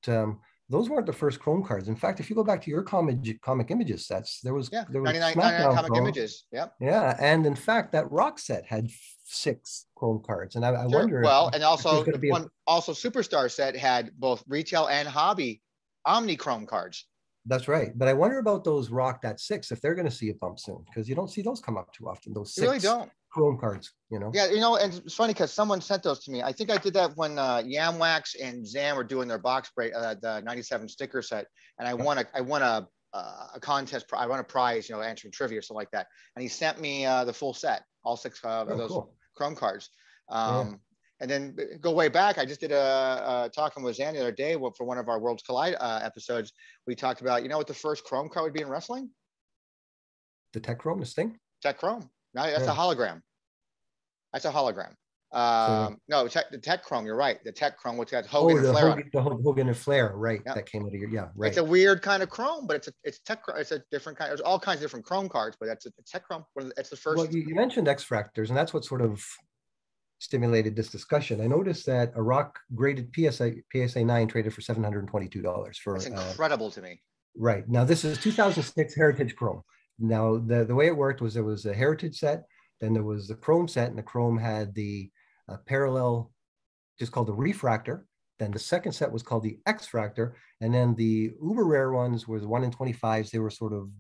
those weren't the first Chrome cards. In fact, if you go back to your comic images sets, there was 99 comic images. Yeah, and in fact, that Rock set had 6 Chrome cards, and I wonder. Well, and also also Superstar set had both retail and hobby Omni Chrome cards. That's right, but I wonder about those Rock that 6 if they're going to see a bump soon, because you don't see those come up too often. Those 6 you really don't. Chrome cards, you know. Yeah, you know, and it's funny because someone sent those to me. I think I did that when Yamwax and Zam were doing their box break, the '97 sticker set, and I won a contest. I won a prize, you know, answering trivia or something like that. And he sent me the full set, all 6 of those Chrome cards. And then go way back. I just did a talking with Zam the other day for one of our Worlds Collide episodes. We talked about, you know, what the first Chrome card would be in wrestling? The Tech Chrome, this thing. Tech Chrome. No, that's a hologram. That's a hologram. No, the Tech Chrome. You're right. The Tech Chrome, which has Hogan and Flair on it. The Hogan and Flair, right? Yep. That came out of your right. It's a weird kind of Chrome, but it's Tech. It's a different kind. There's all kinds of different Chrome cards, but that's a Tech Chrome. It's the first. Well, you mentioned X-fractors, and that's what sort of stimulated this discussion. I noticed that a Rock graded PSA 9 traded for $722 for. That's incredible to me. Right now, this is 2006 Heritage Chrome. Now, the way it worked was there was a Heritage set. Then there was the Chrome set, and the Chrome had the parallel, just called the Refractor. Then the second set was called the X-fractor, and then the uber rare ones were the 1 in 25s. They were sort of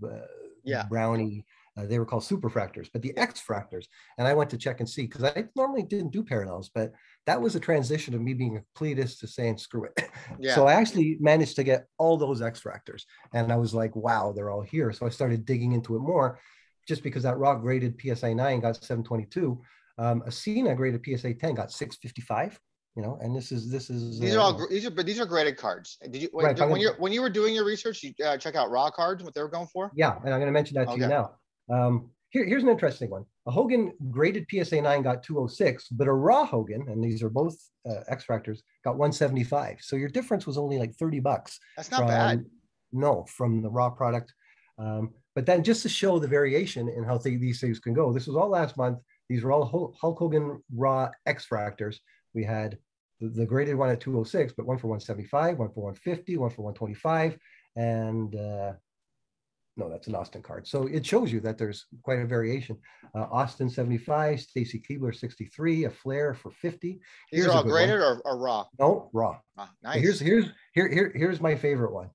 brownie. They were called superfractors, but the X-fractors. And I went to check and see, because I normally didn't do parallels, but that was a transition of me being a completist to saying screw it. So I actually managed to get all those X-fractors, and I was like, wow, they're all here. So I started digging into it more. Just because that Rock graded PSA 9 got 722, a Cena graded PSA 10 got 655. You know, and this is these are graded cards. Did you wait, when you were doing your research, you check out Raw cards, what they were going for? Yeah, and I'm going to mention that to you now. Here's an interesting one. A Hogan graded PSA 9 got 206, but a Raw Hogan, and these are both X-fractors, got 175. So your difference was only like $30. That's not bad. No, from the Raw product. But then just to show the variation in how these things can go, this was all last month. These were all Hulk Hogan Raw X-fractors. We had the graded one at 206, but one for 175, one for 150, one for 125, and no, that's an Austin card. So it shows you that there's quite a variation. Austin 75, Stacy Keebler 63, a Flair for 50. These are all graded or raw? No, raw. Ah, nice. Here's my favorite one.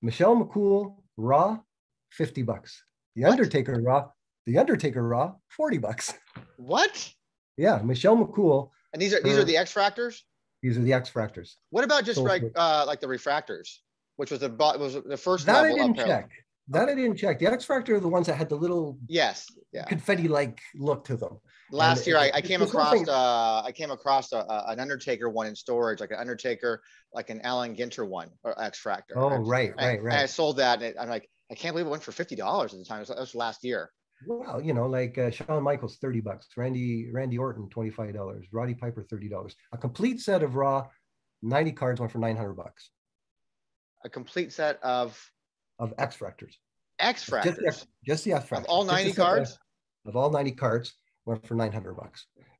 Michelle McCool Raw, $50. The Undertaker Raw, $40. What? Yeah, Michelle McCool. And these are the X-fractors? These are the X-fractors. What about just like the refractors, which was the first that level? I didn't check. That I didn't check. The X-fractor are the ones that had the little confetti-like look to them. Last year, I came across an Undertaker one in storage, like an Undertaker, like an Alan Ginter one, or X-fractor. Oh, right. And I sold that, and I'm like, I can't believe it went for $50 at the time. That was last year. Well, you know, like Shawn Michaels, $30. Randy Orton, $25. Roddy Piper, $30. A complete set of Raw, 90 cards went for $900. A complete set of X-fractors. X-fractors. Just the X-fractors. Of all 90 cards? Of all 90 cards went for $900,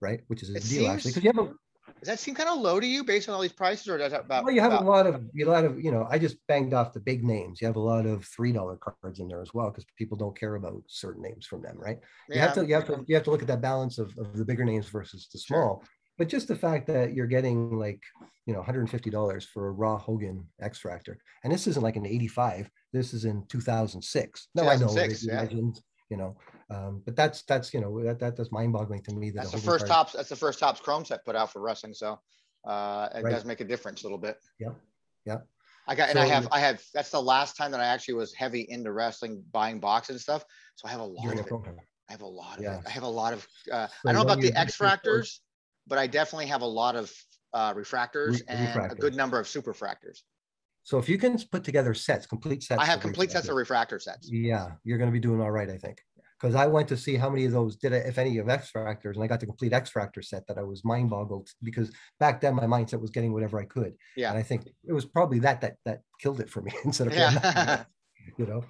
right? Which is a deal, actually. Because you have does that seem kind of low to you based on all these prices, or does that about? Well, you have a lot of, you know, I just banged off the big names. You have a lot of $3 cards in there as well, because people don't care about certain names from them, right? Yeah. You have to look at that balance of the bigger names versus the small. Sure. But just the fact that you're getting like, you know, $150 for a Raw Hogan X-fractor, and this isn't like an 85. This is in 2006. Now I know legends, you know. But that's you know, that's mind-boggling to me that That's a the Hogan first card, Tops. That's the first Tops Chrome set put out for wrestling. So it right? does make a difference a little bit. Yeah, yeah. I got, and So I have, that's the last time that I actually was heavy into wrestling, buying boxes and stuff. So I have a lot during a of it. Chrome card, I have a lot of it. yeah. I have a lot of, I So don't know when about you the get your first X-Fractors, but I definitely have a lot of refractors and a good refractors. number of super fractors. So if you can put together sets, complete I sets have of complete sets of refractors, refractor sets. yeah, you're going to be doing all right, I think. Because I went to see how many of those did I, if any, of X-Fractors, and I got the complete X-Fractor set that I was mind boggled because back then my mindset was getting whatever I could. Yeah. And I think it was probably that killed it for me instead of, yeah. you know.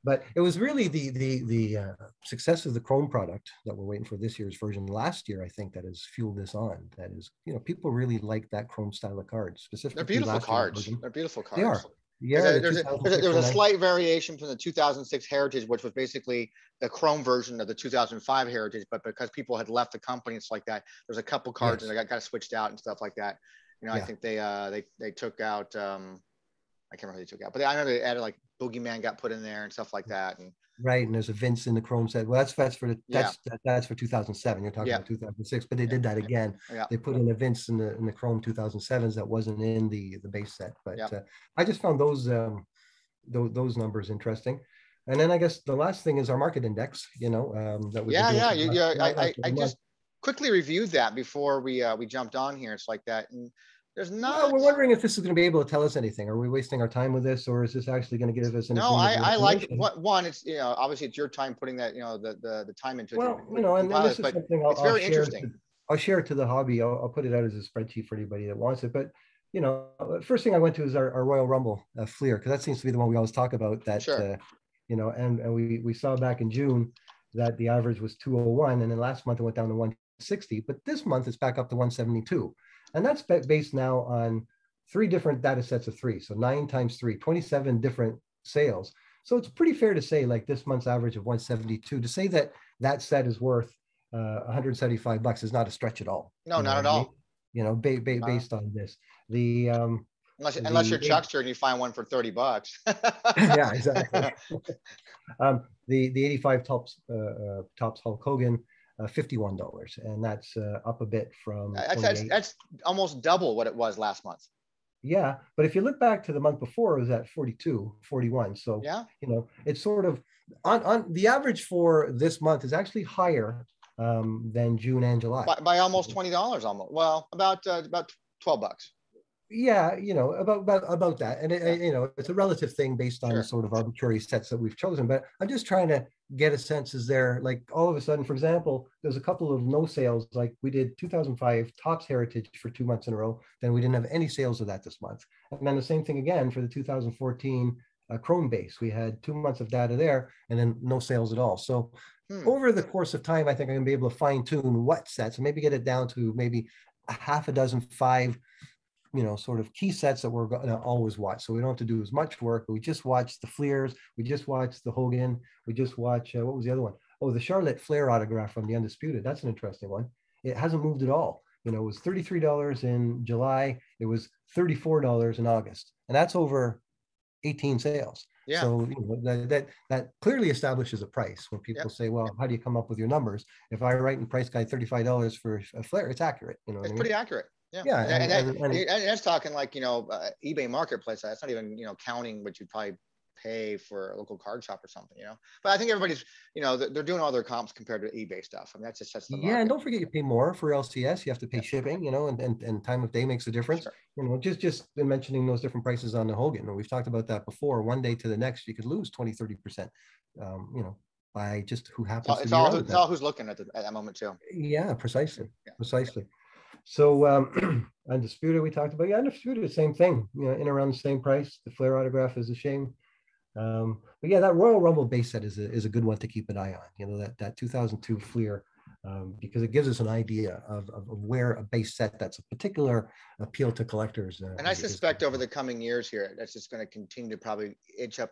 But it was really the success of the Chrome product that we're waiting for this year's version last year, I think, that has fueled this on. That is, you know, people really like that Chrome style of card, They're specifically beautiful last year's cards. version. They're beautiful They cards. are. Yeah, the There was a 2006 slight variation from the 2006 Heritage, which was basically the Chrome version of the 2005 Heritage, but because people had left the company, it's like that. There's a couple cards yes. and they got switched out and stuff like that. You know, Yeah. I think they took out I can't remember who they took out, but I know they added like Boogeyman got put in there and stuff like that. And Right, and there's a Vince in the Chrome set. Well, that's for yeah, that's for 2007. You're talking yeah, about 2006, but they yeah, did that again. yeah, They put in a Vince in the Chrome 2007s that wasn't in the base set. But yeah. I just found those numbers interesting. And then I guess the last thing is our market index. You know, that we've been Yeah, doing yeah, for the I last month. just quickly reviewed that before we jumped on here. It's like that, and there's Well, not. we're wondering if this is going to be able to tell us anything. Are we wasting our time with this, or is this actually going to give us an No, agreement I like it. information? One, it's, you know, obviously it's your time putting that, you know, the time into it to Well, you know, and compile this this, is but something it's I'll very share. interesting. I'll share it to the hobby. I'll put it out as a spreadsheet for anybody that wants it. But you know, first thing I went to is our Royal Rumble Fleer, because that seems to be the one we always talk about. That Sure. you know, and we saw back in June that the average was 201, and then last month it went down to 160. But this month it's back up to 172, and that's based now on 3 different data sets of 3. So 9 times 3, 27 different sales. So it's pretty fair to say, like this month's average of 172, to say that that set is worth $175 is not a stretch at all. No, You know not what at I mean? all. You know, based on this, the Unless you're Chuckster and you find one for $30. yeah, exactly. The 85 tops Hulk Hogan, $51, and that's up a bit from 28. That's almost double what it was last month. Yeah, but if you look back to the month before, it was at 42, 41. So yeah, you know, it's sort of on the average for this month is actually higher than June and July by almost $20. Almost, well, about $12. Yeah, you know, about that, and Yeah. you know, it's a relative thing based on Sure. sort of arbitrary sets that we've chosen. But I'm just trying to get a sense: is there, like, all of a sudden, for example, there's a couple of no sales, like we did 2005 Tops Heritage for 2 months in a row, then we didn't have any sales of that this month, and then the same thing again for the 2014 Chrome base. We had 2 months of data there, and then no sales at all. So over the course of time, I think I'm gonna be able to fine tune what sets and maybe get it down to maybe a half a dozen, 5, you know, sort of key sets that we're going to always watch. So we don't have to do as much work. We just watch the Fleers. We just watch the Hogan. We just watch, what was the other one? Oh, the Charlotte Flair autograph from the Undisputed. That's an interesting one. It hasn't moved at all. You know, it was $33 in July. It was $34 in August. And that's over 18 sales. Yeah. So you know, that clearly establishes a price. When people say, well, how do you come up with your numbers? If I write in price guide $35 for a Flair, it's accurate. You know, it's pretty accurate. Yeah, yeah, and that's talking like, you know, eBay marketplace. That's not even, you know, counting what you'd probably pay for a local card shop or something, you know. But I think everybody's, you know, they're doing all their comps compared to eBay stuff. I mean, that's the market. And don't forget, you pay more for LCS. You have to pay shipping, you know, and time of day makes a difference. Sure. You know, just been mentioning those different prices on the Hogan, and we've talked about that before. One day to the next, you could lose 20-30%, you know, by just who happens to be around. It's all who's looking at that moment too. Yeah, precisely. So Undisputed, we talked about. Yeah, Undisputed, same thing. You know, in around the same price. The Flair autograph is a shame. But yeah, that Royal Rumble base set is a good one to keep an eye on. You know, that 2002 Fleer, because it gives us an idea of where a base set that's a particular appeal to collectors. And I suspect over the coming years here, that's just going to continue to probably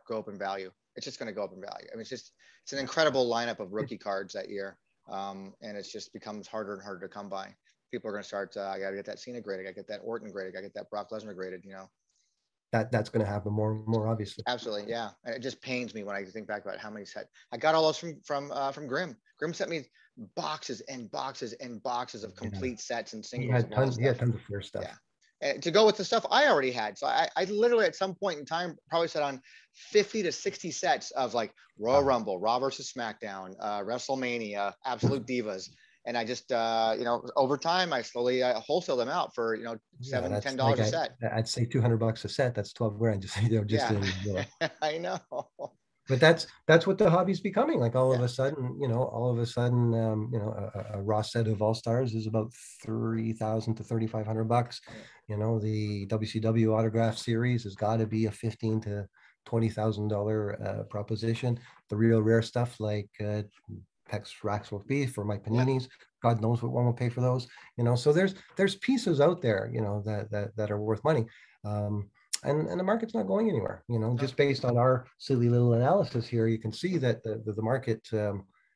go up in value. It's just going to go up in value. I mean, it's an incredible lineup of rookie cards that year, and it's just becomes harder and harder to come by. People are going to start, I got to get that Cena graded, I got to get that Orton graded, I got to get that Brock Lesnar graded, you know. that's going to happen more obviously. Absolutely, yeah. And it just pains me when I think back about how many sets I got. All those from Grim. Grim sent me boxes and boxes and boxes of complete sets and singles. He had tons of Flair stuff. Yeah. And to go with the stuff I already had. So I literally at some point in time probably set on 50 to 60 sets of like Royal Rumble, Raw versus SmackDown, WrestleMania, Absolute Divas. And I just, over time, I slowly wholesale them out for, $7, $10 a set. I'd say $200 a set. That's 12 grand. Just, I know. But that's what the hobby's becoming. Like all of a sudden, a raw set of All Stars is about $3,000 to $3,500. The WCW autograph series has got to be a $15,000 to $20,000 proposition. The real rare stuff like Pex Racks with Beef or my Paninis, God knows what one will pay for those. So there's pieces out there, that are worth money. And the market's not going anywhere, just based on our silly little analysis here, you can see that the market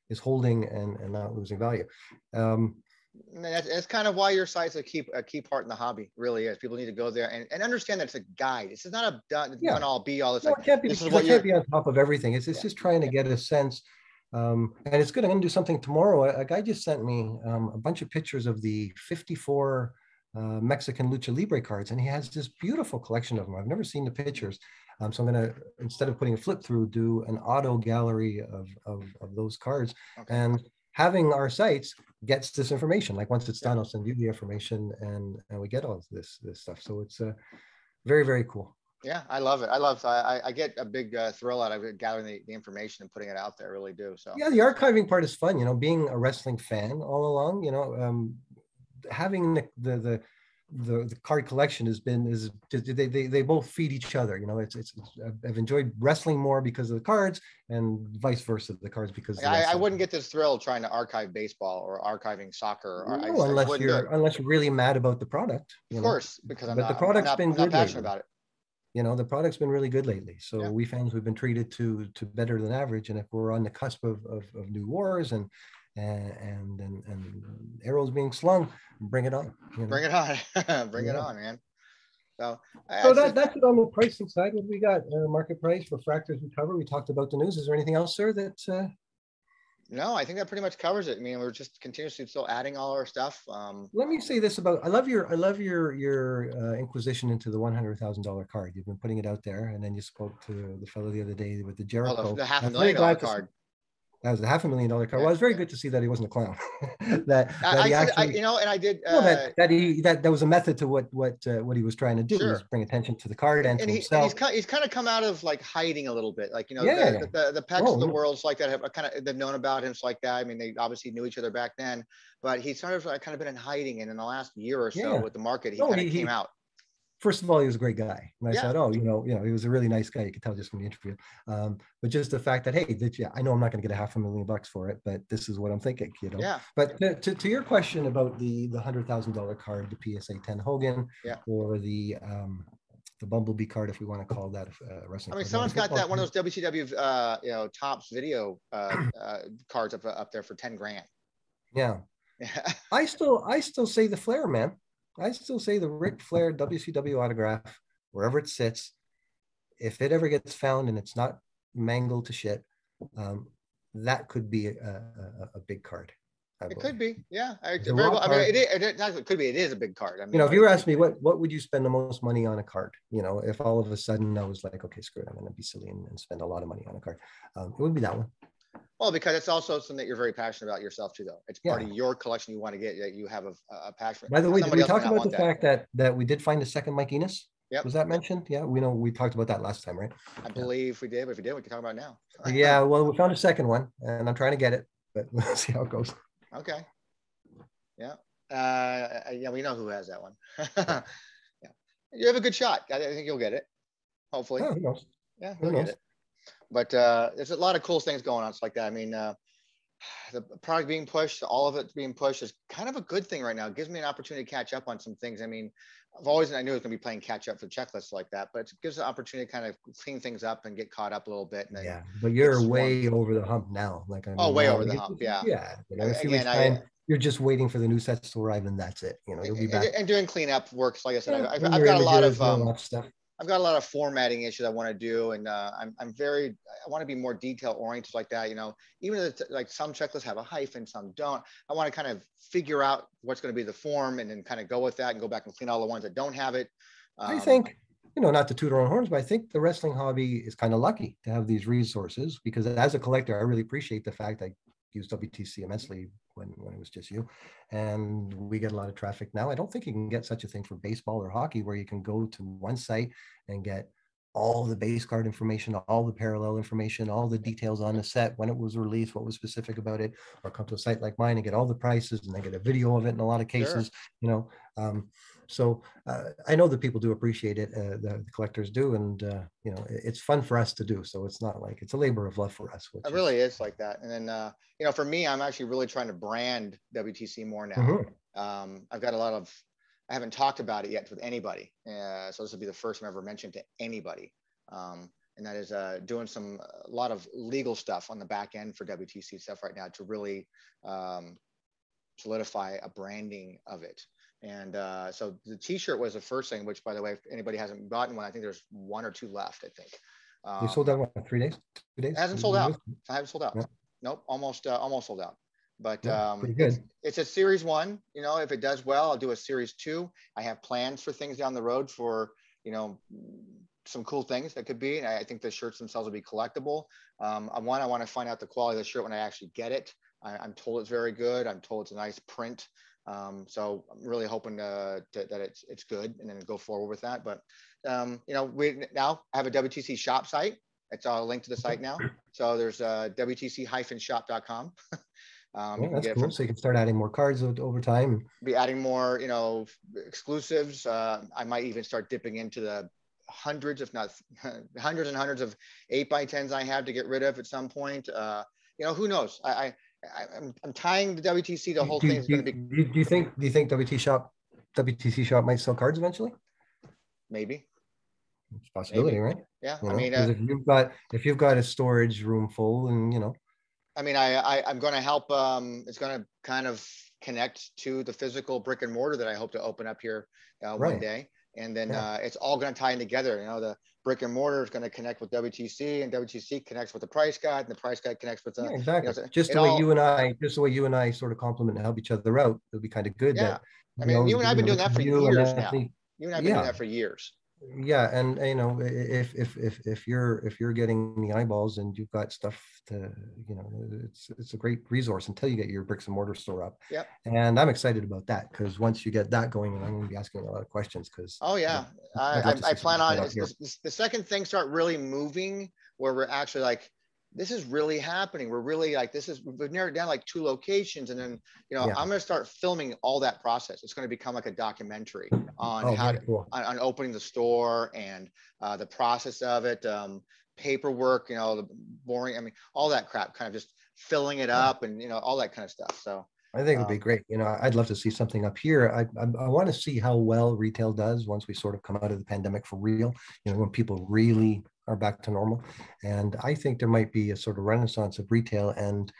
is holding and not losing value. That's kind of why your site's a key part in the hobby, really is. People need to go there and understand that it's a guide. This is not a done all be all. It's it can't be, can't be on top of everything. It's just trying to get a sense. And it's good. I'm going to do something tomorrow. A guy just sent me a bunch of pictures of the 54 Mexican Lucha Libre cards, and he has this beautiful collection of them. I've never seen the pictures. So I'm going to, instead of putting a flip through, do an auto gallery of those cards. Okay. And having our sites gets this information. Like once it's done, I'll send you the information and we get all of this stuff. So it's very, very cool. Yeah, I love it. I get a big thrill out of it, gathering the information and putting it out there. I really do. So yeah, the archiving part is fun. Being a wrestling fan all along, having the card collection they both feed each other. I've enjoyed wrestling more because of the cards, and vice versa, the cards because I wouldn't get this thrill trying to archive baseball or archiving soccer. Unless you're really mad about the product. Of course, because the product's been good. I'm not passionate about it. The product's been really good lately. So we fans, we've been treated to better than average. And if we're on the cusp of new wars and arrows being slung, bring it on. Bring it on. Bring it on, man. So that's it on the pricing side. What we got? Market price, refractors we cover. We talked about the news. Is there anything else, sir, that No, I think that pretty much covers it. I mean, we're just continuously still adding all our stuff. Let me say this about, I love your inquisition into the $100,000 card. You've been putting it out there, and then you spoke to the fellow the other day with the Jericho. The $500,000 card. That was a $500,000 card. Well, it was very good to see that he wasn't a clown. that was a method to what he was trying to do. Sure. Was bring attention to the card and to himself. And he's kind of come out of like hiding a little bit, like the Pecks of the worlds like that have they've known about him like that. I mean, they obviously knew each other back then, but he's sort of kind of been in hiding. And in the last year or so with the market, he came out. First of all, he was a great guy. And I said, he was a really nice guy. You could tell just from the interview. But just the fact that, hey, I know I'm not going to get $500,000 for it, but this is what I'm thinking, Yeah. But to your question about the $100,000 card, the PSA 10 Hogan, or the Bumblebee card, if we want to call that wrestling. I mean, someone's got that one of those WCW Tops video cards up there for 10 grand. Yeah. I still say the Flair, man. I still say the Ric Flair WCW autograph, wherever it sits, if it ever gets found and it's not mangled to shit, that could be a big card. It could be, yeah. It could be. It is a big card. I mean, if you were asking me what would you spend the most money on a card, if all of a sudden I was like, okay, screw it, I'm going to be silly and spend a lot of money on a card, it would be that one. Well, because it's also something that you're very passionate about yourself too, though. It's part of your collection you want to get, that you have a passion for. By the way, did we talk about the fact that we did find a second Mike Enos? Yep. Was that mentioned? Yeah, we talked about that last time, right? I believe we did, but if we did, we can talk about it now. Yeah, well, we found a second one, and I'm trying to get it, but we'll see how it goes. Okay. Yeah. We know who has that one. Yeah. You have a good shot. I think you'll get it. Hopefully. Oh, who knows? Yeah, you'll get it. But there's a lot of cool things going on. It's like that. I mean, the product being pushed, all of it being pushed is kind of a good thing right now. It gives me an opportunity to catch up on some things. I mean, I knew I was going to be playing catch up for checklists like that, but it gives an opportunity to kind of clean things up and get caught up a little bit. And yeah, but you're way over the hump now. Way over the hump. Yeah. Yeah. A few weeks time, you're just waiting for the new sets to arrive, and that's it. You'll be back. And doing cleanup works. Like I said, I've got a lot of stuff. I've got a lot of formatting issues I want to do, and I want to be more detail oriented like that. You know, even if like some checklists have a hyphen, some don't. I want to kind of figure out what's going to be the form, and then kind of go with that, and go back and clean all the ones that don't have it. I think, you know, not to toot our own horns, but I think the wrestling hobby is kind of lucky to have these resources, because as a collector, I really appreciate the fact I used WTC immensely when it was just you, and we get a lot of traffic now. I don't think you can get such a thing for baseball or hockey, where you can go to one site and get all the base card information, all the parallel information, all the details on the set, when it was released, what was specific about it, or come to a site like mine and get all the prices and then get a video of it in a lot of cases. Sure. You know, so I know that people do appreciate it, the collectors do, and you know, it's fun for us to do. So it's not like it's a labor of love for us. It really is like that. And then you know, for me, I'm actually really trying to brand WTC more now. I've got a lot of, I haven't talked about it yet with anybody, so this will be the first I've ever mentioned to anybody, and that is doing a lot of legal stuff on the back end for WTC stuff right now to really solidify a branding of it. And so the t-shirt was the first thing, which, by the way, if anybody hasn't gotten one, I think there's 1 or 2 left, I think. You sold out in 3 days? 2 days? It hasn't sold out. I haven't sold out. Yeah. Nope, almost sold out. But it's a series 1. You know, if it does well, I'll do a series 2. I have plans for things down the road for, you know, some cool things that could be. And I think the shirts themselves will be collectible. I want to find out the quality of the shirt when I actually get it. I'm told it's very good. I'm told it's a nice print. So I'm really hoping that it's good, and then go forward with that. But you know, we now have a WTC shop site. It's all linked to the site now. So there's WTC-shop.com. That's cool. So you can start adding more cards over time. Be adding more, you know, exclusives. I might even start dipping into the hundreds, if not hundreds and hundreds of 8x10s I have to get rid of at some point. You know, who knows? I'm tying the WTC. The whole thing is going to be. Do you think WTC shop might sell cards eventually? Maybe. It's a possibility, right? Yeah. You know, I mean, if you've got a storage room full, and you know. I mean, I'm going to help. It's going to kind of connect to the physical brick and mortar that I hope to open up here one day. And then it's all going to tie in together. You know, the brick and mortar is going to connect with WTC, and WTC connects with the price guide, and the price guide connects with the exactly. You know, just the way you and I sort of complement and help each other out. It'll be kind of good. Yeah. I mean, you and I've been doing that for years now. You and I've been doing that for years. Yeah, and you know, if you're getting the eyeballs and you've got stuff to, you know, it's a great resource until you get your bricks and mortar store up. Yeah. And I'm excited about that, because once you get that going, I'm going to be asking a lot of questions. Because oh yeah, you know, I plan on the second things start really moving, where we're actually like, this is really happening. We're really like, we've narrowed down like 2 locations. And then, you know, I'm going to start filming all that process. It's going to become like a documentary on on opening the store and the process of it, paperwork, you know, the boring, I mean, all that crap, kind of just filling it up and, you know, all that kind of stuff. So I think it'd be great. You know, I'd love to see something up here. I want to see how well retail does once we sort of come out of the pandemic for real, you know, when people really are back to normal. And I think there might be a sort of renaissance of retail, and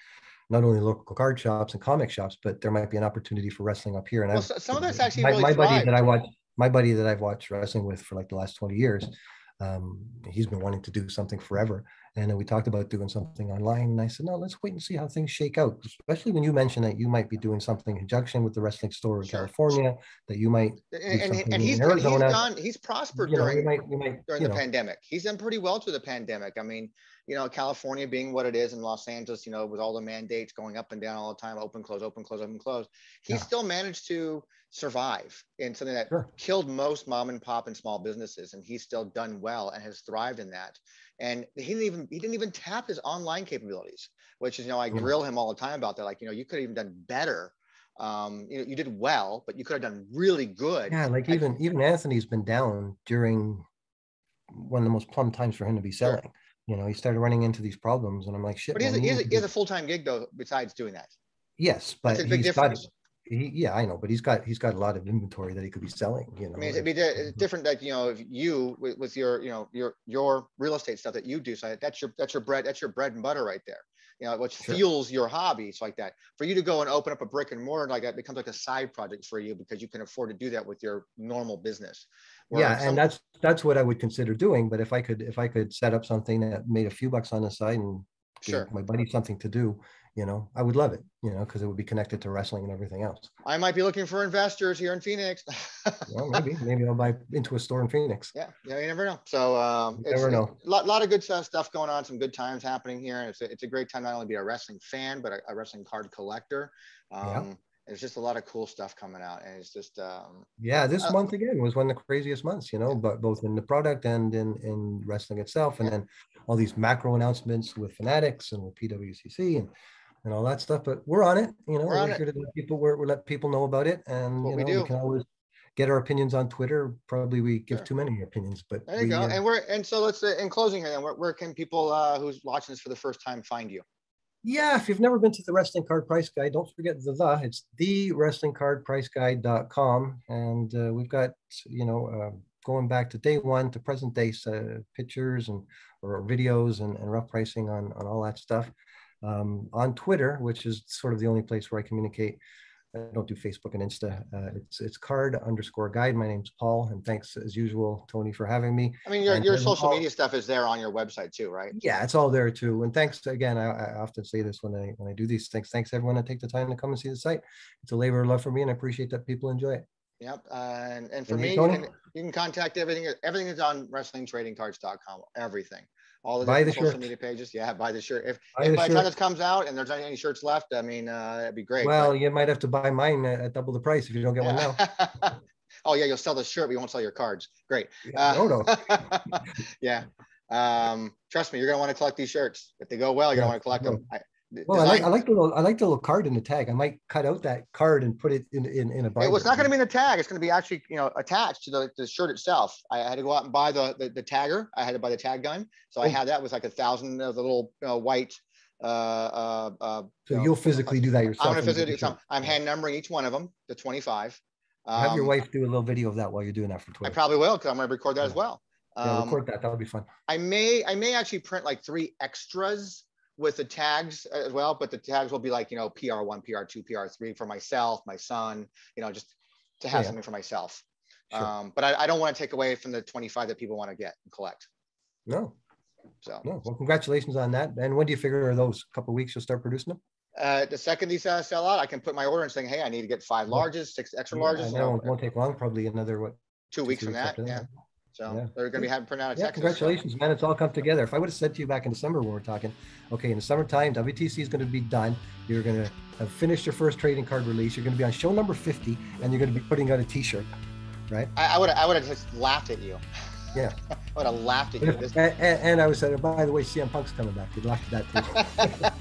not only local card shops and comic shops, but there might be an opportunity for wrestling up here. And some of that's actually my buddy that I've watched wrestling with for like the last 20 years, he's been wanting to do something forever. And we talked about doing something online. And I said, no, let's wait and see how things shake out, especially when you mentioned that you might be doing something in conjunction with the wrestling store in California, that you might and he's prospered during the pandemic. He's done pretty well through the pandemic. I mean, you know, California being what it is, in Los Angeles, you know, with all the mandates going up and down all the time, open, close, open, close, open, close, he still managed to survive in something that killed most mom and pop and small businesses. And he's still done well and has thrived in that. And he didn't even tap his online capabilities, which is, you know, I grill him all the time about that. Like, you know, you could have even done better. You know, you did well, but you could have done really good. Yeah, like even Anthony's been down during one of the most plum times for him to be selling. Sure. You know, he started running into these problems, and I'm like, shit. But he has a full-time gig though, besides doing that. Yes, but that's a big difference. Yeah, I know, but he's got a lot of inventory that he could be selling. You know, I mean, it'd be different that, you know, if you with your, you know, your real estate stuff that you do, so that's your bread and butter right there. You know, which fuels your hobbies like that. For you to go and open up a brick and mortar like that becomes like a side project for you, because you can afford to do that with your normal business. Yeah, and that's what I would consider doing. But if I could set up something that made a few bucks on the side and gave my buddy something to do, I would love it, because it would be connected to wrestling and everything else. I might be looking for investors here in Phoenix. Well, maybe I'll buy into a store in Phoenix. Yeah, you never know. So it's a lot of good stuff going on. Some good times happening here. And it's a great time not only to be a wrestling fan, but a wrestling card collector. There's just a lot of cool stuff coming out, and it's just this month again was one of the craziest months, but both in the product and in wrestling itself, and then all these macro announcements with Fanatics and with PWCC and all that stuff. But we're on it, we're here to let people let people know about it, and we can always get our opinions on Twitter. Probably we give too many opinions, but there you go. And so let's in closing here, then where can people who's watching this for the first time find you? Yeah, if you've never been to the Wrestling Card Price Guide, don't forget it's thewrestlingcardpriceguide.com. And we've got, going back to day one to present day pictures or videos and rough pricing on all that stuff. On Twitter, which is sort of the only place where I communicate. I don't do Facebook and Insta. It's card_guide. My name's Paul, and thanks as usual, Tony, for having me. I mean, your social media stuff is there on your website too, right? Yeah, it's all there too. And thanks again. I often say this when I do these things. Thanks everyone to take the time to come and see the site. It's a labor of love for me, and I appreciate that people enjoy it. Yep. And for me, you can contact everything. Everything is on WrestlingTradingCards.com. Everything. All the social media pages. Yeah, buy the shirt. If by the time this comes out and there's any shirts left, I mean, that'd be great. Well, you might have to buy mine at double the price if you don't get one now. Oh yeah, you'll sell the shirt, but you won't sell your cards. Great. No. Yeah. Trust me, you're gonna want to collect these shirts. If they go well, you're gonna want to collect them. I like the little card in the tag. I might cut out that card and put it in a binder. It's not going to be in the tag. It's going to be actually attached to the shirt itself. I had to go out and buy the tagger. I had to buy the tag gun. So I had that with like 1,000 of the little white. So you'll physically do that yourself. I'm going to physically do something. I'm hand numbering each one of them to 25. Have your wife do a little video of that while you're doing that for Twitter. I probably will, because I'm going to record that as well. Record that. That would be fun. I may actually print like 3 extras with the tags as well, but the tags will be like, PR1, PR2, PR3 for myself, my son, just to have something for myself. Sure. But I don't want to take away from the 25 that people want to get and collect. No. Well, congratulations on that. And when do you figure those? A couple of weeks you'll start producing them? The second these sell out, I can put my order and saying, hey, I need to get 5 larges, 6 extra larges. No, it won't take long. Probably another 2 weeks from that. Yeah. So they're going to be having print out of Texas. Congratulations, man. It's all come together. If I would have said to you back in December when we're talking, okay, in the summertime, WTC is going to be done. You're going to have finished your first trading card release. You're going to be on show number 50, and you're going to be putting out a T-shirt, right? I would have just laughed at you. Yeah. I would have laughed at you. And I was saying, by the way, CM Punk's coming back. You'd laugh at that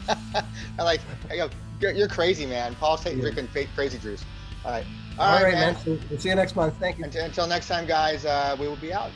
too. You're crazy, man. Paul's taking freaking crazy Drews. All right. All right, man. So we'll see you next month. Thank you. Until next time, guys, we will be out.